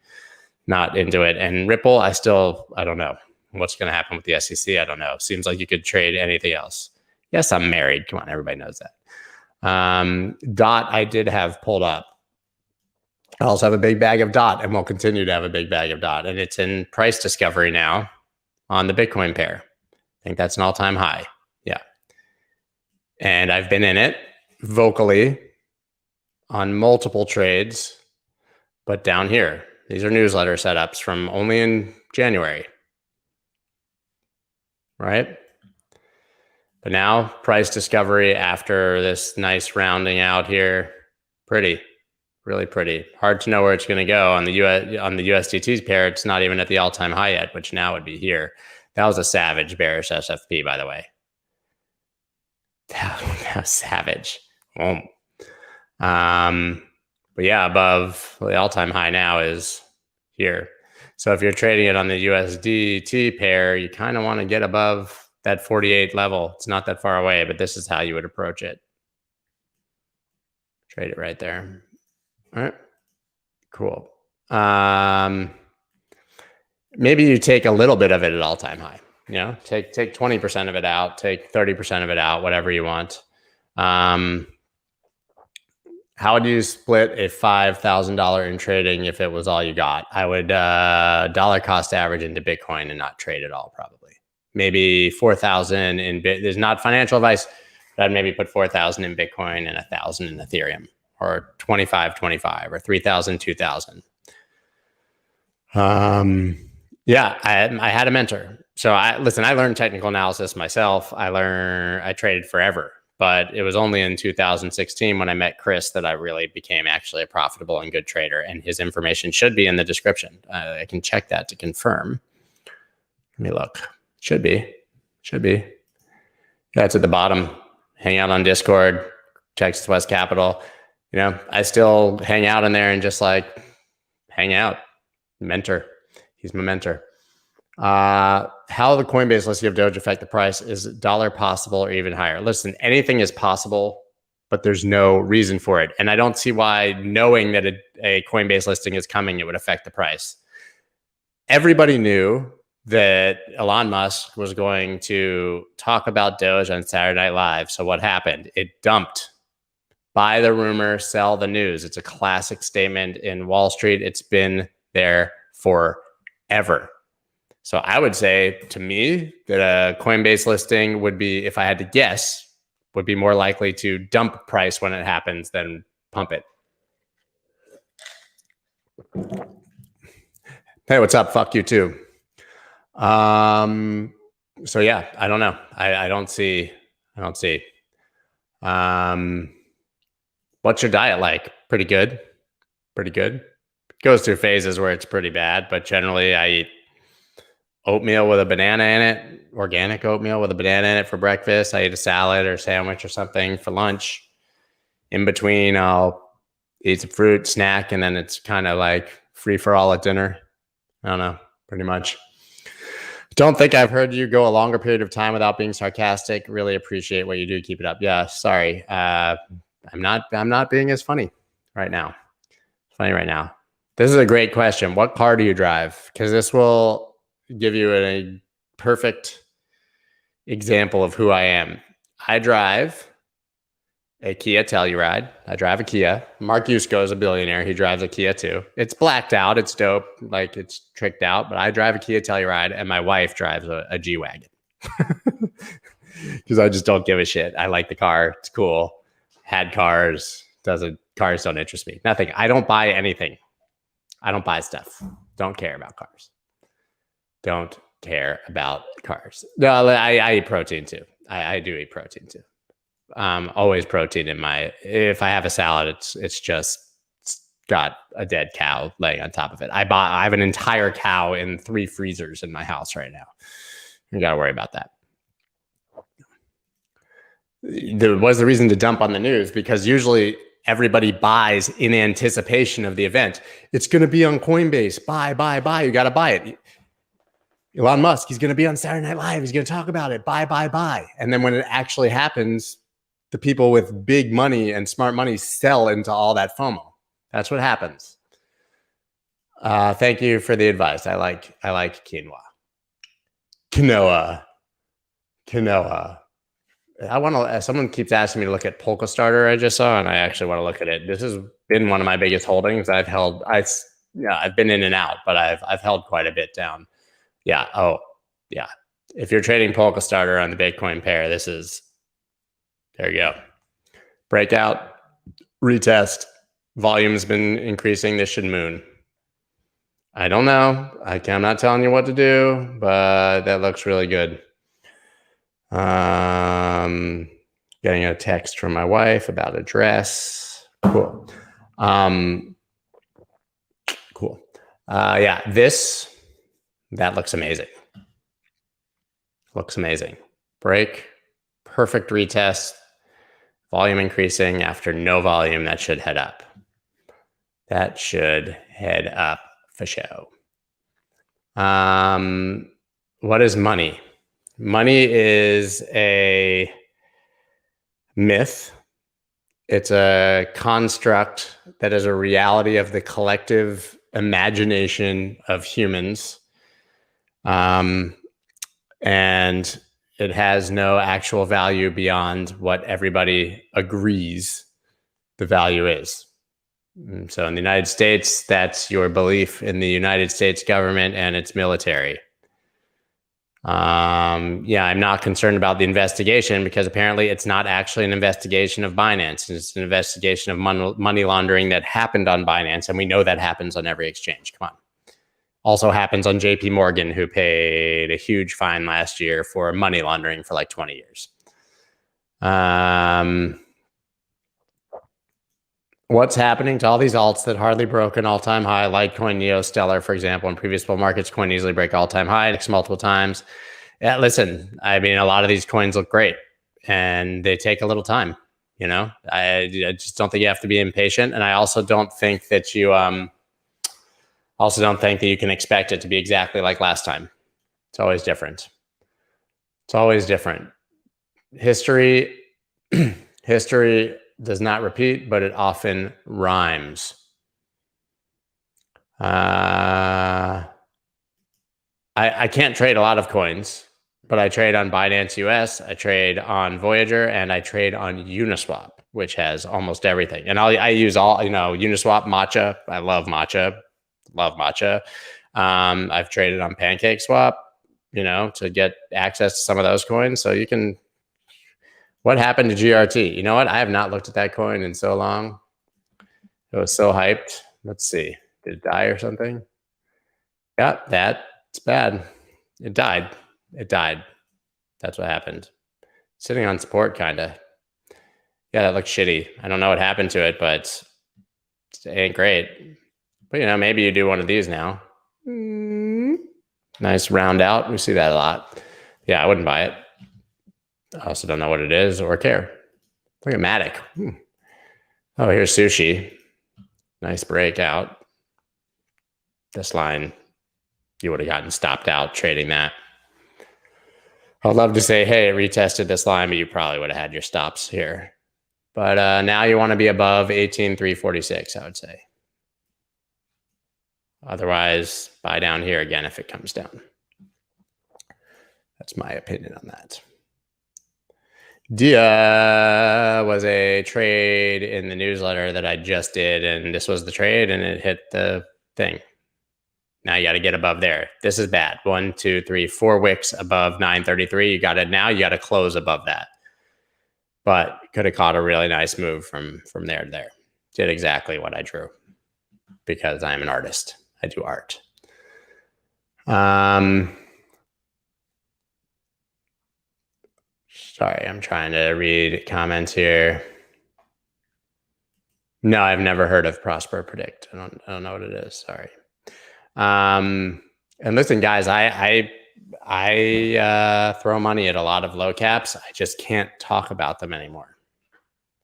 [SPEAKER 2] Not into it. And Ripple, I don't know what's going to happen with the SEC. I don't know. Seems like you could trade anything else. Yes, I'm married. Come on, everybody knows that. DOT I did have pulled up. I also have a big bag of DOT and we'll continue to have a big bag of DOT. And it's in price discovery now on the Bitcoin pair. I think that's an all-time high. Yeah. And I've been in it vocally on multiple trades, but down here, these are newsletter setups from only in January, right? But now price discovery after this nice rounding out here, pretty, really pretty. Hard to know where it's going to go on the USDT pair. It's not even at the all-time high yet, which now would be here. That was a savage bearish SFP, by the way. That was savage. But yeah, above the all-time high now is here. So if you're trading it on the USDT pair, you kind of want to get above that 48 level. It's not that far away, but this is how you would approach it. Trade it right there. All right, cool. Maybe you take a little bit of it at all-time high. You know, take 20% of it out, take 30% of it out, whatever you want. How would you split a $5,000 in trading if it was all you got? I would dollar cost average into Bitcoin and not trade at all, probably. Maybe 4,000 in Bit. There's not financial advice, but I'd maybe put 4,000 in Bitcoin and 1,000 in Ethereum, or 25, or 3,000, 2,000. Yeah, I had a mentor. So I learned technical analysis myself. I traded forever. But it was only in 2016 when I met Chris that I really became actually a profitable and good trader. And his information should be in the description. I can check that to confirm. Let me look. Should be. Yeah, it's at the bottom. Hang out on Discord, Texas West Capital. You know, I still hang out in there and just like hang out. Mentor. He's my mentor. How the Coinbase listing of Doge affect the price? Is dollar possible or even higher? Listen, anything is possible, but there's no reason for it. And I don't see why knowing that a Coinbase listing is coming, it would affect the price. Everybody knew that Elon Musk was going to talk about Doge on Saturday Night Live. So what happened? It dumped. Buy the rumor, sell the news. It's a classic statement in Wall Street. It's been there forever. So I would say to me that a Coinbase listing would be, if I had to guess, would be more likely to dump price when it happens than pump it. Hey, what's up? Fuck you too. So yeah, I don't know. I don't see. What's your diet like? Pretty good. Goes through phases where it's pretty bad, but generally I eat oatmeal with a banana in it, organic oatmeal with a banana in it for breakfast. I eat a salad or sandwich or something for lunch. In between, I'll eat some fruit, snack, and then it's kind of like free for all at dinner. I don't know, pretty much. Don't think I've heard you go a longer period of time without being sarcastic. Really appreciate what you do. Keep it up. Yeah, sorry. I'm not being as funny right now. This is a great question. What car do you drive? Because this will give you a perfect example of who I am. I drive a Kia Telluride. I drive a Kia. Mark Yusko is a billionaire. He drives a Kia too. It's blacked out. It's dope. Like it's tricked out. But I drive a Kia Telluride, and my wife drives a G-Wagon. Because I just don't give a shit. I like the car. It's cool. Had cars. Cars don't interest me. Nothing. I don't buy anything. I don't buy stuff. Don't care about cars. Don't care about cars. No, I eat protein too. I do eat protein too. Always protein in my. If I have a salad, it's just got a dead cow laying on top of it. I have an entire cow in 3 freezers in my house right now. You got to worry about that. There was the reason to dump on the news because usually everybody buys in anticipation of the event. It's going to be on Coinbase. Buy. You got to buy it. Elon Musk, he's going to be on Saturday Night Live. He's going to talk about it. Buy. And then when it actually happens, the people with big money and smart money sell into all that FOMO. That's what happens. Thank you for the advice. I like quinoa. Quinoa. I want to. Someone keeps asking me to look at Polka Starter. I just saw, and I actually want to look at it. This has been one of my biggest holdings. I've been in and out, but I've held quite a bit down. Yeah. Oh, yeah. If you're trading Polka Starter on the Bitcoin pair, there you go. Breakout, retest. Volume's been increasing. This should moon. I don't know. I'm not telling you what to do, but that looks really good. Getting a text from my wife about a dress. Cool. Cool. Yeah, that looks amazing. Looks amazing. Break. Perfect retest. Volume increasing after no volume. That should head up. That should head up for show. What is money? Money is a myth. It's a construct that is a reality of the collective imagination of humans. And it has no actual value beyond what everybody agrees the value is. So in the United States, that's your belief in the United States government and its military. Yeah, I'm not concerned about the investigation because apparently it's not actually an investigation of Binance. It's an investigation of money laundering that happened on Binance. And we know that happens on every exchange. Come on. Also happens on JP Morgan, who paid a huge fine last year for money laundering for like 20 years. What's happening to all these alts that hardly broke an all-time high? Litecoin, Neo, Stellar, for example, in previous bull markets, coin easily break all-time high multiple times. Yeah, listen, I mean, a lot of these coins look great, and they take a little time. You know, I just don't think you have to be impatient, and I also don't think that you can expect it to be exactly like last time. It's always different. It's always different. History does not repeat, but it often rhymes. I can't trade a lot of coins, but I trade on Binance US, I trade on Voyager, and I trade on Uniswap, which has almost everything. And I use all, Uniswap, Matcha. I love Matcha. I've traded on PancakeSwap, to get access to some of those coins. So you can. What happened to GRT? You know what? I have not looked at that coin in so long. It was so hyped. Let's see. Did it die or something? Yeah, that's bad. It died. That's what happened. Sitting on support, kind of. Yeah, that looks shitty. I don't know what happened to it, but it ain't great. But, maybe you do one of these now. Nice round out. We see that a lot. Yeah, I wouldn't buy it. I also don't know what it is or care. Look at Matic. Oh, here's Sushi. Nice breakout. This line, you would have gotten stopped out trading that. I'd love to say, hey, it retested this line, but you probably would have had your stops here. But now you want to be above 18,346, I would say. Otherwise, buy down here again if it comes down. That's my opinion on that. Dia was a trade in the newsletter that I just did, and this was the trade, and it hit the thing. Now you got to get above there. This is bad. 1, 2, 3, 4 wicks above 933. You got to now. You got to close above that. But could have caught a really nice move from there to there. Did exactly what I drew because I'm an artist. I do art. Sorry, I'm trying to read comments here. No, I've never heard of Prosper Predict. I don't know what it is. Sorry. And listen, guys, I throw money at a lot of low caps. I just can't talk about them anymore.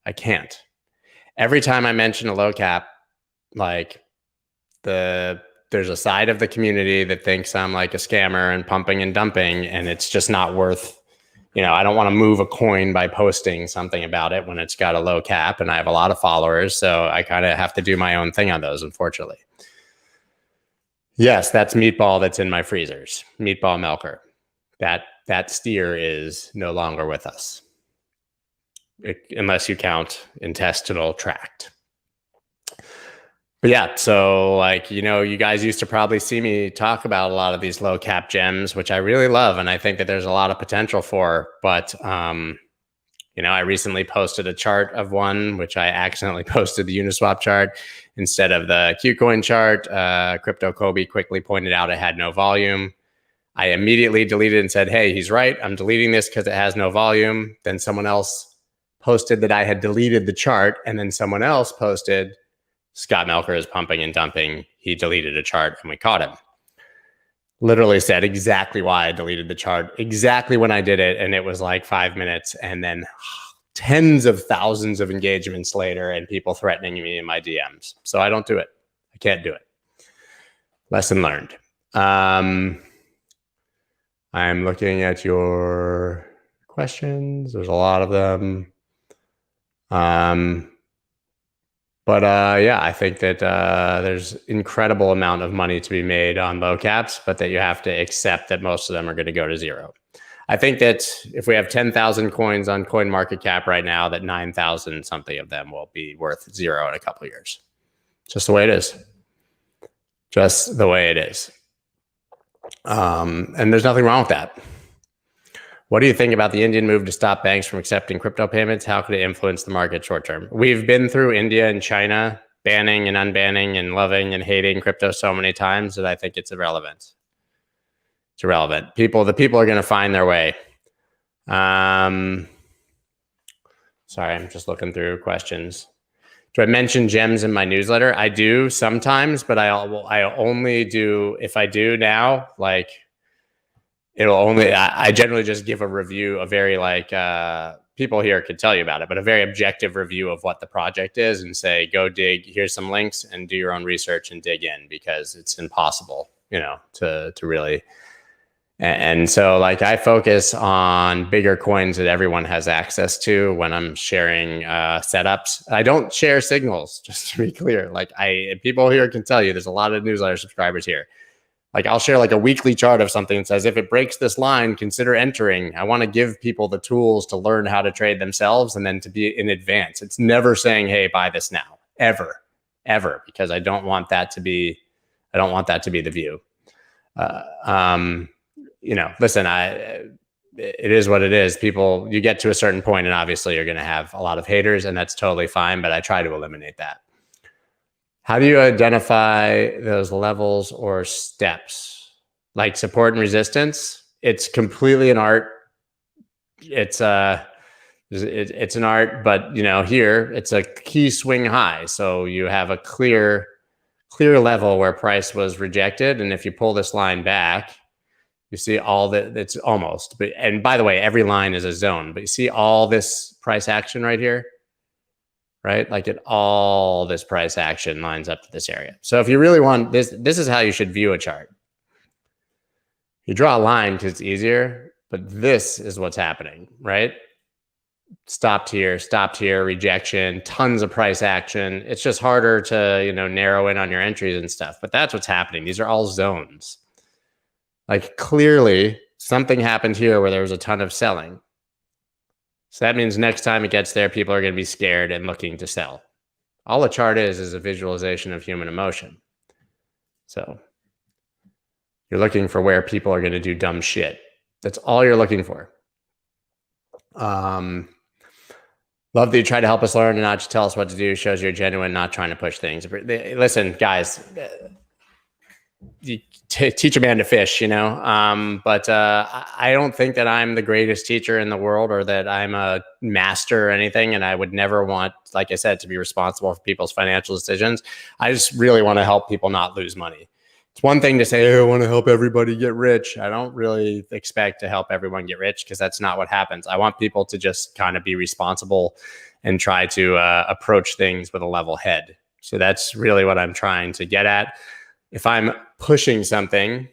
[SPEAKER 2] I can't. Every time I mention a low cap, like there's a side of the community that thinks I'm like a scammer and pumping and dumping, and it's just not worth. I don't want to move a coin by posting something about it when it's got a low cap, and I have a lot of followers, so I kind of have to do my own thing on those, unfortunately. Yes, that's Meatball that's in my freezers. Meatball Melker. That steer is no longer with us, unless you count intestinal tract. But yeah, so you guys used to probably see me talk about a lot of these low cap gems, which I really love, and I think that there's a lot of potential for. But I recently posted a chart of one, which I accidentally posted the Uniswap chart instead of the Qcoin chart. Crypto Kobe quickly pointed out it had no volume. I immediately deleted it and said, "Hey, he's right. I'm deleting this because it has no volume." Then someone else posted that I had deleted the chart, and then someone else posted, "Scott Melker is pumping and dumping. He deleted a chart," and we caught him. Literally said exactly why I deleted the chart, exactly when I did it, and it was like 5 minutes, and then tens of thousands of engagements later and people threatening me in my DMs. So I don't do it. I can't do it. Lesson learned. I'm looking at your questions. There's a lot of them. Yeah, I think that there's incredible amount of money to be made on low caps, but that you have to accept that most of them are going to go to zero. I think that if we have 10,000 coins on CoinMarketCap right now, that 9,000 something of them will be worth zero in a couple of years. Just the way it is. Just the way it is. And there's nothing wrong with that. What do you think about the Indian move to stop banks from accepting crypto payments? How could it influence the market short term? We've been through India and China banning and unbanning and loving and hating crypto so many times that I think it's irrelevant. It's irrelevant. The people are going to find their way. Sorry, I'm just looking through questions. Do I mention gems in my newsletter? I do sometimes, but I only do, if I do now, like, I generally just give a review, a very people here could tell you about it, but a very objective review of what the project is and say, go dig, here's some links and do your own research and dig in, because it's impossible, to really. And so I focus on bigger coins that everyone has access to when I'm sharing setups. I don't share signals, just to be clear. People here can tell you there's a lot of newsletter subscribers here. I'll share a weekly chart of something that says, if it breaks this line, consider entering. I want to give people the tools to learn how to trade themselves and then to be in advance. It's never saying, hey, buy this now, ever, because I don't want that to be the view. Listen, it is what it is. People, you get to a certain point and obviously you're going to have a lot of haters, and that's totally fine, but I try to eliminate that. How do you identify those levels or steps? Like support and resistance? It's completely an art. It's an art, but here it's a key swing high. So you have a clear level where price was rejected. And if you pull this line back, you see all that. It's almost, and by the way, every line is a zone, but you see all this price action right here, right? All this price action lines up to this area. So if you really want this is how you should view a chart. You draw a line because it's easier, but this is what's happening, right? Stopped here, rejection, tons of price action. It's just harder to, narrow in on your entries and stuff, but that's what's happening. These are all zones. Clearly something happened here where there was a ton of selling. So that means next time it gets there, people are going to be scared and looking to sell. All a chart is a visualization of human emotion. So you're looking for where people are going to do dumb shit. That's all you're looking for. Love that you try to help us learn and not just tell us what to do. Shows you're genuine, not trying to push things. Listen, guys, you teach a man to fish, you know. But I don't think that I'm the greatest teacher in the world or that I'm a master or anything. And I would never want, like I said, to be responsible for people's financial decisions. I just really want to help people not lose money. It's one thing to say, hey, I want to help everybody get rich. I don't really expect to help everyone get rich because that's not what happens. I want people to just kind of be responsible and try to approach things with a level head. So that's really what I'm trying to get at. If I'm pushing something,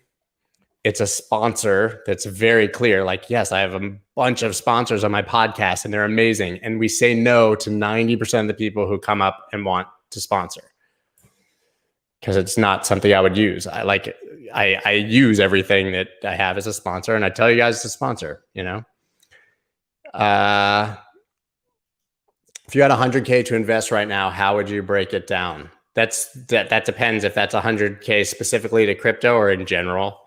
[SPEAKER 2] it's a sponsor that's very clear. Like, yes, I have a bunch of sponsors on my podcast and they're amazing. And we say no to 90% of the people who come up and want to sponsor. Because it's not something I would use. I use everything that I have as a sponsor, and I tell you guys to sponsor, you know. If you had 100K to invest right now, how would you break it down? That depends if that's 100K specifically to crypto or in general.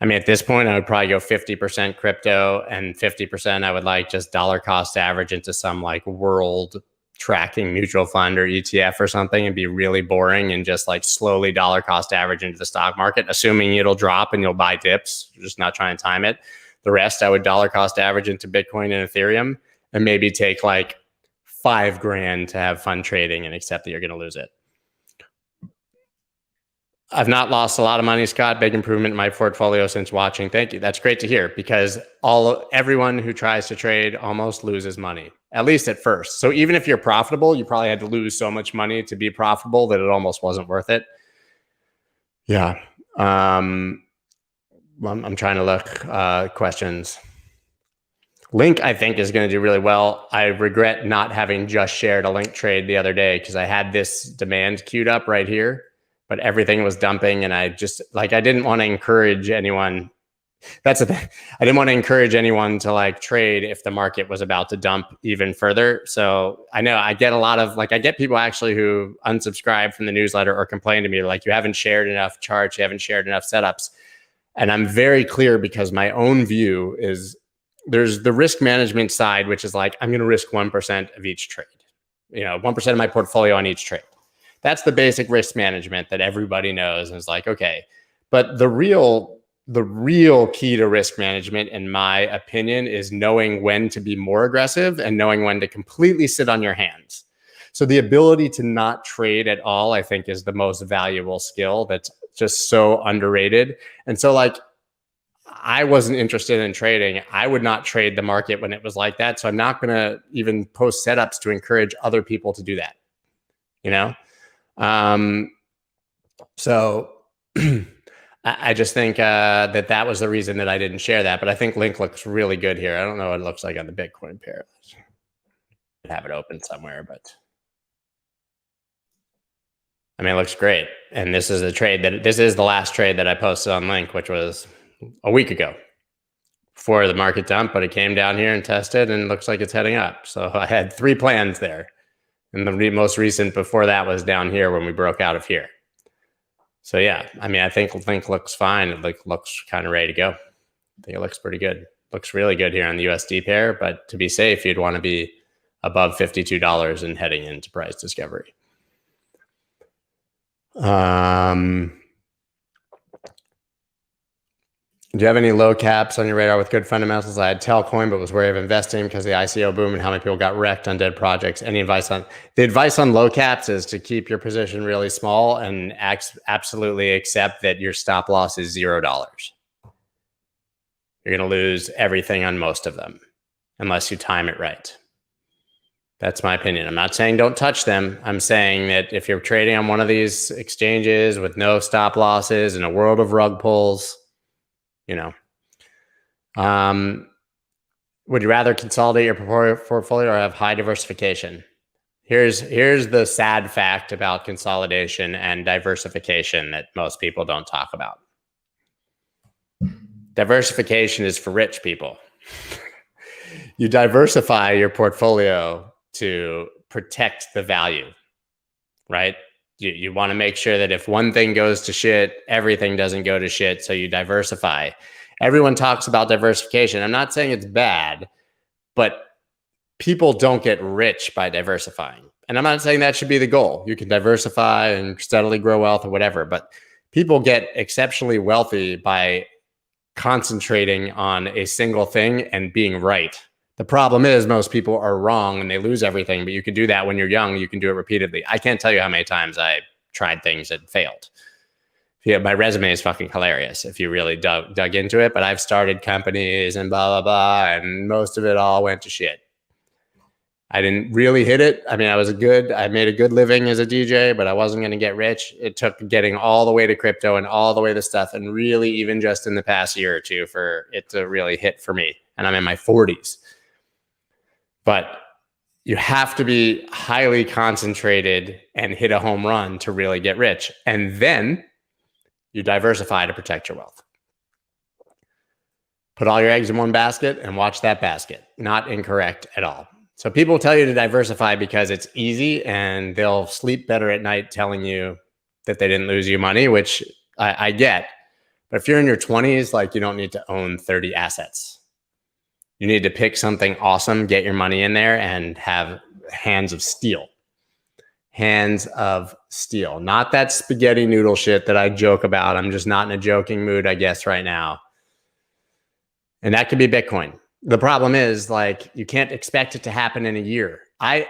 [SPEAKER 2] I mean, at this point, I would probably go 50% crypto and 50% I would like just dollar cost average into some like world tracking mutual fund or ETF or something and be really boring and just like slowly dollar cost average into the stock market, assuming it'll drop and you'll buy dips, just not trying to time it. The rest I would dollar cost average into Bitcoin and Ethereum and maybe take like $5,000 to have fun trading and accept that you're going to lose it. I've not lost a lot of money, Scott. Big improvement in my portfolio since watching. Thank you. That's great to hear because everyone who tries to trade almost loses money, at least at first. So even if you're profitable, you probably had to lose so much money to be profitable that it almost wasn't worth it. Yeah. I'm trying to look questions. Link, I think, is going to do really well. I regret not having just shared a Link trade the other day because I had this demand queued up right here. But everything was dumping and I just I didn't want to encourage anyone. That's the thing. I didn't want to encourage anyone to like trade if the market was about to dump even further. So I know I get a lot of I get people actually who unsubscribe from the newsletter or complain to me like, you haven't shared enough charts, you haven't shared enough setups. And I'm very clear because my own view is there's the risk management side, which is like, I'm going to risk 1% of each trade, 1% of my portfolio on each trade. That's the basic risk management that everybody knows and is like, okay. But the real key to risk management, in my opinion, is knowing when to be more aggressive and knowing when to completely sit on your hands. So the ability to not trade at all, I think, is the most valuable skill that's just so underrated. And so I wasn't interested in trading. I would not trade the market when it was like that. So I'm not going to even post setups to encourage other people to do that, So I just think that was the reason that I didn't share that. But I think Link looks really good here. I don't know what it looks like on the Bitcoin pair. I have it open somewhere, but I mean, it looks great. And this is the last trade that I posted on Link, which was a week ago before the market dump, but it came down here and tested and looks like it's heading up. So I had 3 plans there. And the most recent before that was down here when we broke out of here. So yeah, I mean, I think Link looks fine. It looks kind of ready to go. I think it looks pretty good. Looks really good here on the USD pair, but to be safe, you'd want to be above $52 and heading into price discovery. Do you have any low caps on your radar with good fundamentals? I had Telcoin, but was wary of investing because of the ICO boom and how many people got wrecked on dead projects. Any advice on the advice on low caps is to keep your position really small and absolutely accept that your stop loss is $0. You're going to lose everything on most of them unless you time it right. That's my opinion. I'm not saying don't touch them. I'm saying that if you're trading on one of these exchanges with no stop losses in a world of rug pulls, would you rather consolidate your portfolio or have high diversification? Here's the sad fact about consolidation and diversification that most people don't talk about. Diversification is for rich people. You diversify your portfolio to protect the value, right? You want to make sure that if one thing goes to shit, everything doesn't go to shit. So you diversify. Everyone talks about diversification. I'm not saying it's bad, but people don't get rich by diversifying. And I'm not saying that should be the goal. You can diversify and steadily grow wealth or whatever, but people get exceptionally wealthy by concentrating on a single thing and being right. The problem is most people are wrong and they lose everything, but you can do that when you're young. You can do it repeatedly. I can't tell you how many times I tried things that failed. Yeah, my resume is fucking hilarious if you really dug into it, but I've started companies and blah, blah, blah, and most of it all went to shit. I didn't really hit it. I mean, I made a good living as a DJ, but I wasn't going to get rich. It took getting all the way to crypto and all the way to stuff, and really even just in the past year or two for it to really hit for me. And I'm in my 40s. But you have to be highly concentrated and hit a home run to really get rich. And then you diversify to protect your wealth. Put all your eggs in one basket and watch that basket. Not incorrect at all. So people tell you to diversify because it's easy and they'll sleep better at night telling you that they didn't lose you money, which I get. But if you're in your 20s, like, you don't need to own 30 assets. You need to pick something awesome, get your money in there, and have hands of steel. Hands of steel. Not that spaghetti noodle shit that I joke about. I'm just not in a joking mood, I guess, right now. And that could be Bitcoin. The problem is, like, you can't expect it to happen in a year. I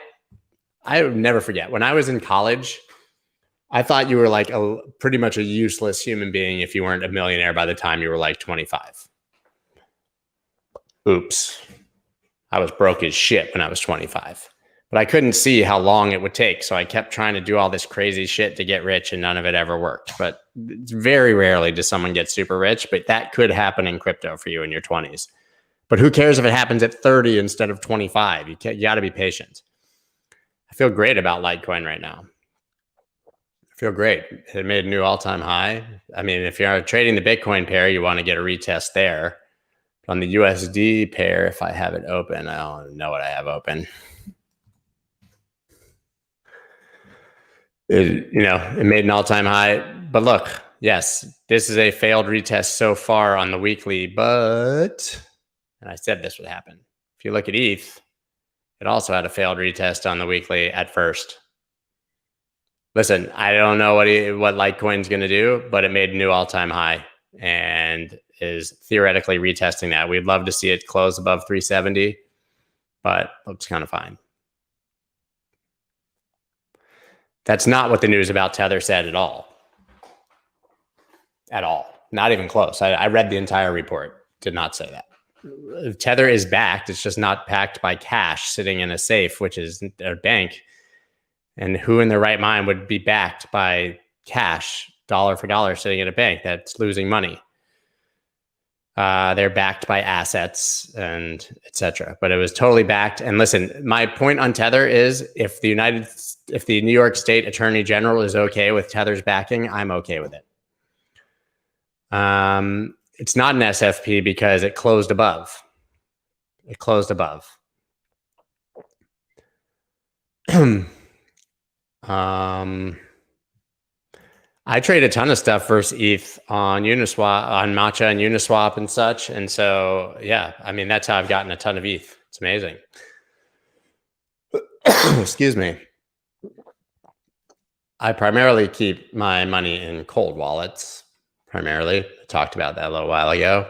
[SPEAKER 2] would never forget. When I was in college, I thought you were like pretty much a useless human being if you weren't a millionaire by the time you were like 25. Oops. I was broke as shit when I was 25. But I couldn't see how long it would take. So I kept trying to do all this crazy shit to get rich, and none of it ever worked. But very rarely does someone get super rich. But that could happen in crypto for you in your 20s. But who cares if it happens at 30 instead of 25? You got to be patient. I feel great about Litecoin right now. I feel great. It made a new all-time high. I mean, if you're trading the Bitcoin pair, you want to get a retest there. On the USD pair, if I have it open, I don't know what I have open. It made an all-time high. But look, yes, this is a failed retest so far on the weekly, but, and I said this would happen. If you look at ETH, it also had a failed retest on the weekly at first. Listen, I don't know what Litecoin's going to do, but it made a new all-time high and is theoretically retesting that. We'd love to see it close above 370, but looks kind of fine. That's not what the news about Tether said at all. At all. Not even close. I read the entire report. Did not say that. Tether is backed. It's just not backed by cash sitting in a safe, which is a bank. And who in their right mind would be backed by cash, dollar for dollar, sitting in a bank that's losing money? They're backed by assets and etc. But it was totally backed. And listen, my point on Tether is if the New York State Attorney General is okay with Tether's backing, I'm okay with it. It's not an SFP because it closed above. It closed above. I trade a ton of stuff versus ETH on Uniswap, on Matcha and Uniswap and such. And so, yeah, I mean, that's how I've gotten a ton of ETH. It's amazing. Excuse me. I primarily keep my money in cold wallets, primarily. I talked about that a little while ago.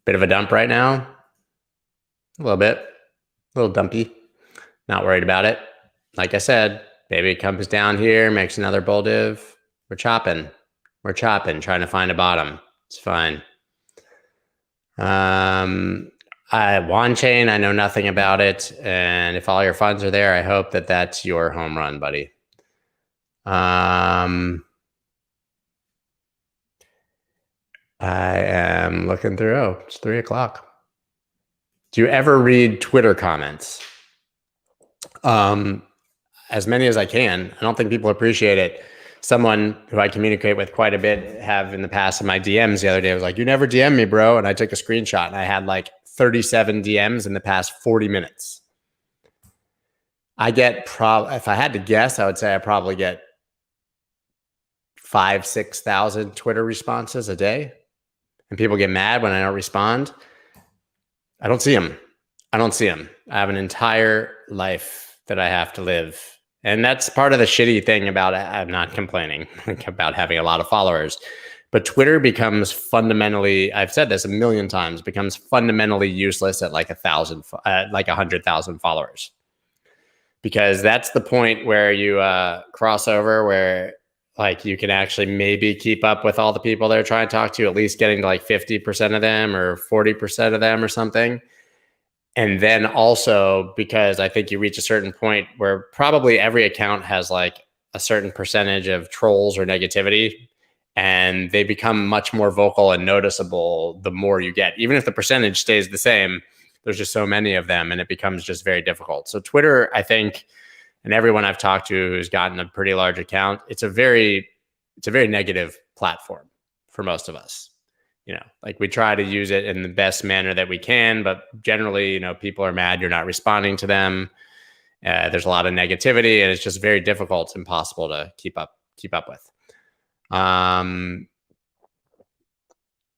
[SPEAKER 2] Bit of a dump right now. A little bit. A little dumpy. Not worried about it. Like I said, baby comes down here, makes another bull div. We're chopping, trying to find a bottom. It's fine. OneChain, I know nothing about it. And if all your funds are there, I hope that that's your home run, buddy. I am looking through. Oh, it's 3 o'clock. Do you ever read Twitter comments? As many as I can. I don't think people appreciate it. Someone who I communicate with quite a bit have in the past in my DMs the other day was like, "You never DM me, bro." And I took a screenshot and I had like 37 DMs in the past 40 minutes. I get if I had to guess, I would say I probably get 5,000-6,000 Twitter responses a day. And people get mad when I don't respond. I don't see them. I have an entire life that I have to live. And that's part of the shitty thing about it. I'm not complaining about having a lot of followers. But Twitter becomes fundamentally, I've said this a million times, becomes fundamentally useless at like 100,000 followers. Because that's the point where you cross over where like you can actually maybe keep up with all the people they're trying to talk to, at least getting to like 50% of them or 40% of them or something. And then also because I think you reach a certain point where probably every account has like a certain percentage of trolls or negativity, and they become much more vocal and noticeable the more you get. Even if the percentage stays the same, there's just so many of them and it becomes just very difficult. So Twitter, I think, and everyone I've talked to who's gotten a pretty large account, it's a very negative platform for most of us. Like we try to use it in the best manner that we can, but generally, people are mad you're not responding to them. There's a lot of negativity, and it's just very difficult. It's impossible to keep up with.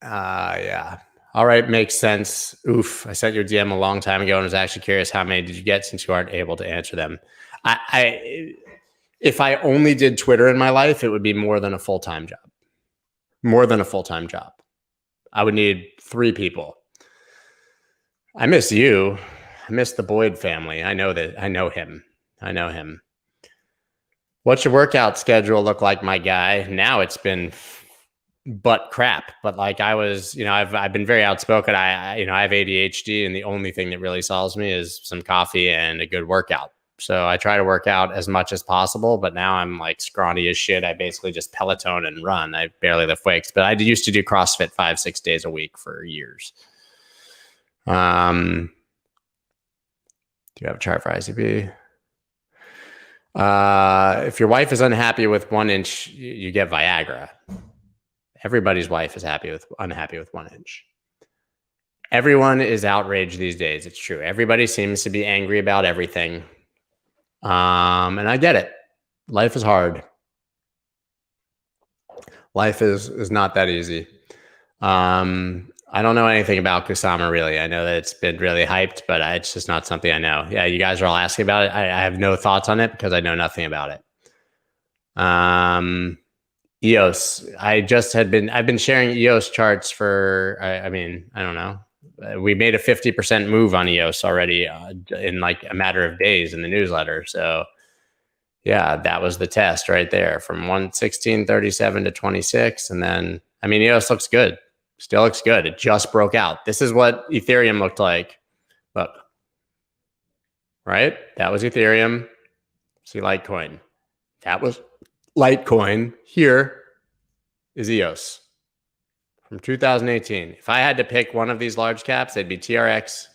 [SPEAKER 2] Yeah. All right, makes sense. Oof, I sent your DM a long time ago and was actually curious how many did you get since you aren't able to answer them. If I only did Twitter in my life, it would be more than a full-time job. I would need 3 people. I miss you. I miss the Boyd family. I know him. What's your workout schedule look like, my guy? Now it's been butt crap, but like I was, I've been very outspoken. I have ADHD, and the only thing that really solves me is some coffee and a good workout. So I try to work out as much as possible, but now I'm like scrawny as shit. I basically just Peloton and run. I barely lift weights, but I used to do CrossFit 5-6 days a week for years. Do you have a chart for ICP? If your wife is unhappy with 1 inch, you get Viagra. Everybody's wife is unhappy with 1 inch. Everyone is outraged these days. It's true. Everybody seems to be angry about everything. And I get it. Life is hard. Life is not that easy. I don't know anything about Kusama, really. I know that it's been really hyped, but it's just not something I know. Yeah, you guys are all asking about it. I have no thoughts on it because I know nothing about it. EOS. I've been sharing EOS charts for, I don't know. We made a 50% move on EOS already in like a matter of days in the newsletter. So yeah, that was the test right there from 116.37 to 26. And then, EOS looks good. Still looks good. It just broke out. This is what Ethereum looked like. Look, right? That was Ethereum. See Litecoin. That was Litecoin. Here is EOS from 2018. If I had to pick one of these large caps, they'd be TRX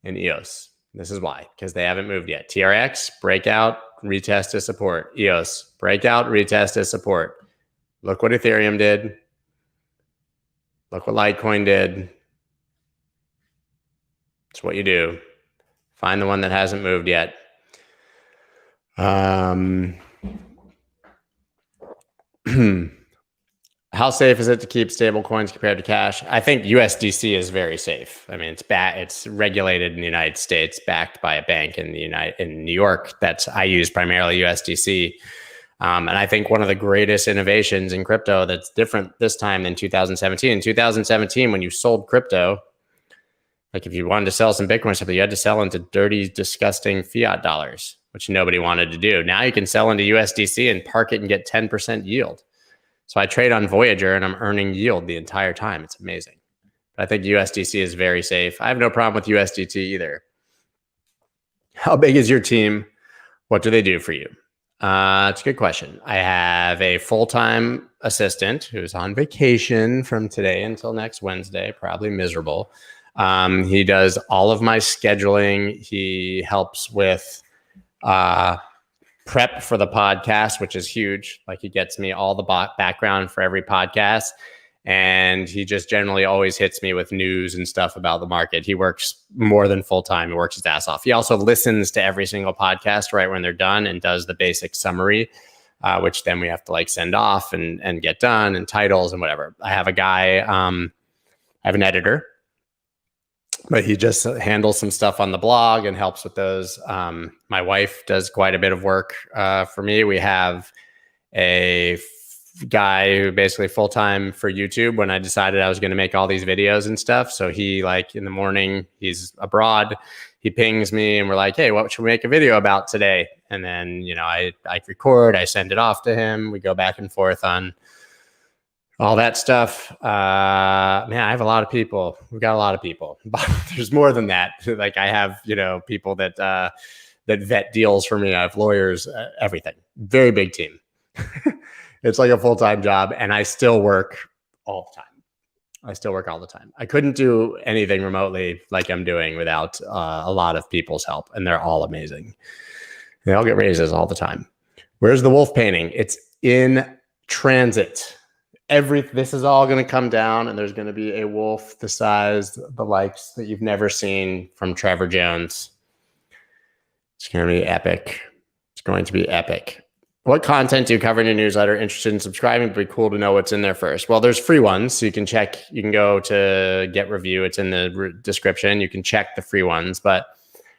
[SPEAKER 2] and EOS. This is why, because they haven't moved yet. TRX, breakout, retest to support. EOS, breakout, retest to support. Look what Ethereum did. Look what Litecoin did. It's what you do. Find the one that hasn't moved yet. How safe is it to keep stable coins compared to cash? I think USDC is very safe. It's regulated in the United States, backed by a bank in New York. I use primarily USDC. And I think one of the greatest innovations in crypto that's different this time than 2017. In 2017, when you sold crypto, like if you wanted to sell some Bitcoin or something, you had to sell into dirty, disgusting fiat dollars, which nobody wanted to do. Now you can sell into USDC and park it and get 10% yield. So I trade on Voyager and I'm earning yield the entire time. It's amazing. But I think USDC is very safe. I have no problem with USDT either. How big is your team? What do they do for you? It's a good question. I have a full-time assistant who's on vacation from today until next Wednesday, probably miserable. He does all of my scheduling. He helps with prep for the podcast, which is huge. Like he gets me all the background for every podcast. And he just generally always hits me with news and stuff about the market. He works more than full time. He works his ass off. He also listens to every single podcast right when they're done and does the basic summary, which then we have to like send off and get done, and titles and whatever. I have a guy, I have an editor, but he just handles some stuff on the blog and helps with those. My wife does quite a bit of work for me. We have a guy who basically full-time for YouTube when I decided I was going to make all these videos and stuff. So he, like, in the morning, he's abroad, he pings me and we're like, hey, what should we make a video about today? And then, you know, I record, I send it off to him. We go back and forth on all that stuff. Man, I have a lot of people. We've got a lot of people, but there's more than that. Like, I have, you know, people that vet deals for me. I have lawyers, everything. Very big team. It's like a full-time job, and I still work all the time. I still work all the time. I couldn't do anything remotely like I'm doing without a lot of people's help, and they're all amazing. They all get raises all the time. Where's the wolf painting? It's in transit. This is all going to come down, and there's going to be a wolf the size, the likes that you've never seen from Trevor Jones. It's going to be epic. It's going to be epic. What content do you cover in your newsletter? Interested in subscribing? It'd be cool to know what's in there first. Well, there's free ones, so you can check. You can go to Get Review. It's in the description. You can check the free ones. But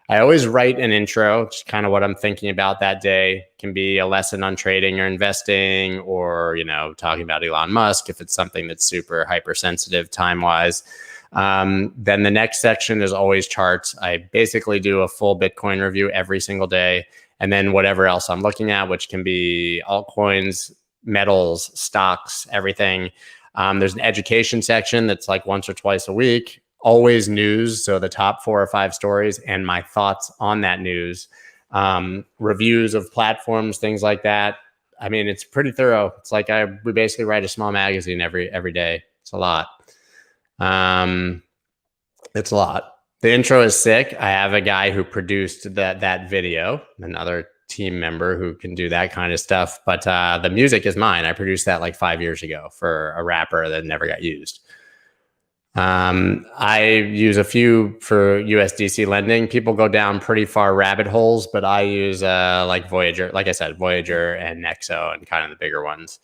[SPEAKER 2] I always write an intro, just kind of what I'm thinking about that day. It can be a lesson on trading or investing, or, you know, talking about Elon Musk if it's something that's super hypersensitive time-wise. Then the next section is always charts. I basically do a full Bitcoin review every single day. And then whatever else I'm looking at, which can be altcoins, metals, stocks, everything. There's an education section that's like once or twice a week. Always news, so the top 4 or 5 stories and my thoughts on that news. Reviews of platforms, things like that. I mean, it's pretty thorough. It's like we basically write a small magazine every day. It's a lot. It's a lot. The intro is sick. I have a guy who produced that video, another team member who can do that kind of stuff. But the music is mine. I produced that like 5 years ago for a rapper that never got used. I use a few for USDC lending. People go down pretty far rabbit holes, but I use like Voyager, like I said, Voyager and Nexo and kind of the bigger ones.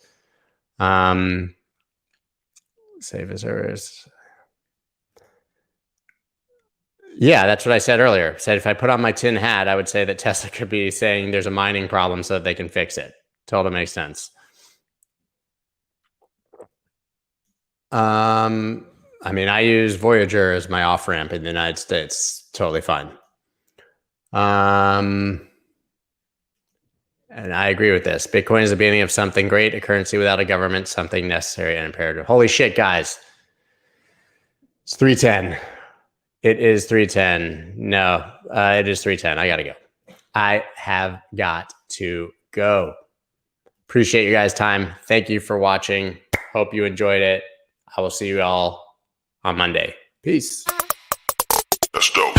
[SPEAKER 2] Save as errors. Yeah, that's what I said earlier. I said if I put on my tin hat, I would say that Tesla could be saying there's a mining problem so that they can fix it. Totally makes sense. I mean, I use Voyager as my off-ramp in the United States. Totally fine. And I agree with this. Bitcoin is the beginning of something great, a currency without a government, something necessary and imperative. Holy shit, guys. It's 3:10. It is 3:10. No, it is 3:10. I got to go. I have got to go. Appreciate you guys' time. Thank you for watching. Hope you enjoyed it. I will see you all on Monday. Peace.
[SPEAKER 1] That's dope.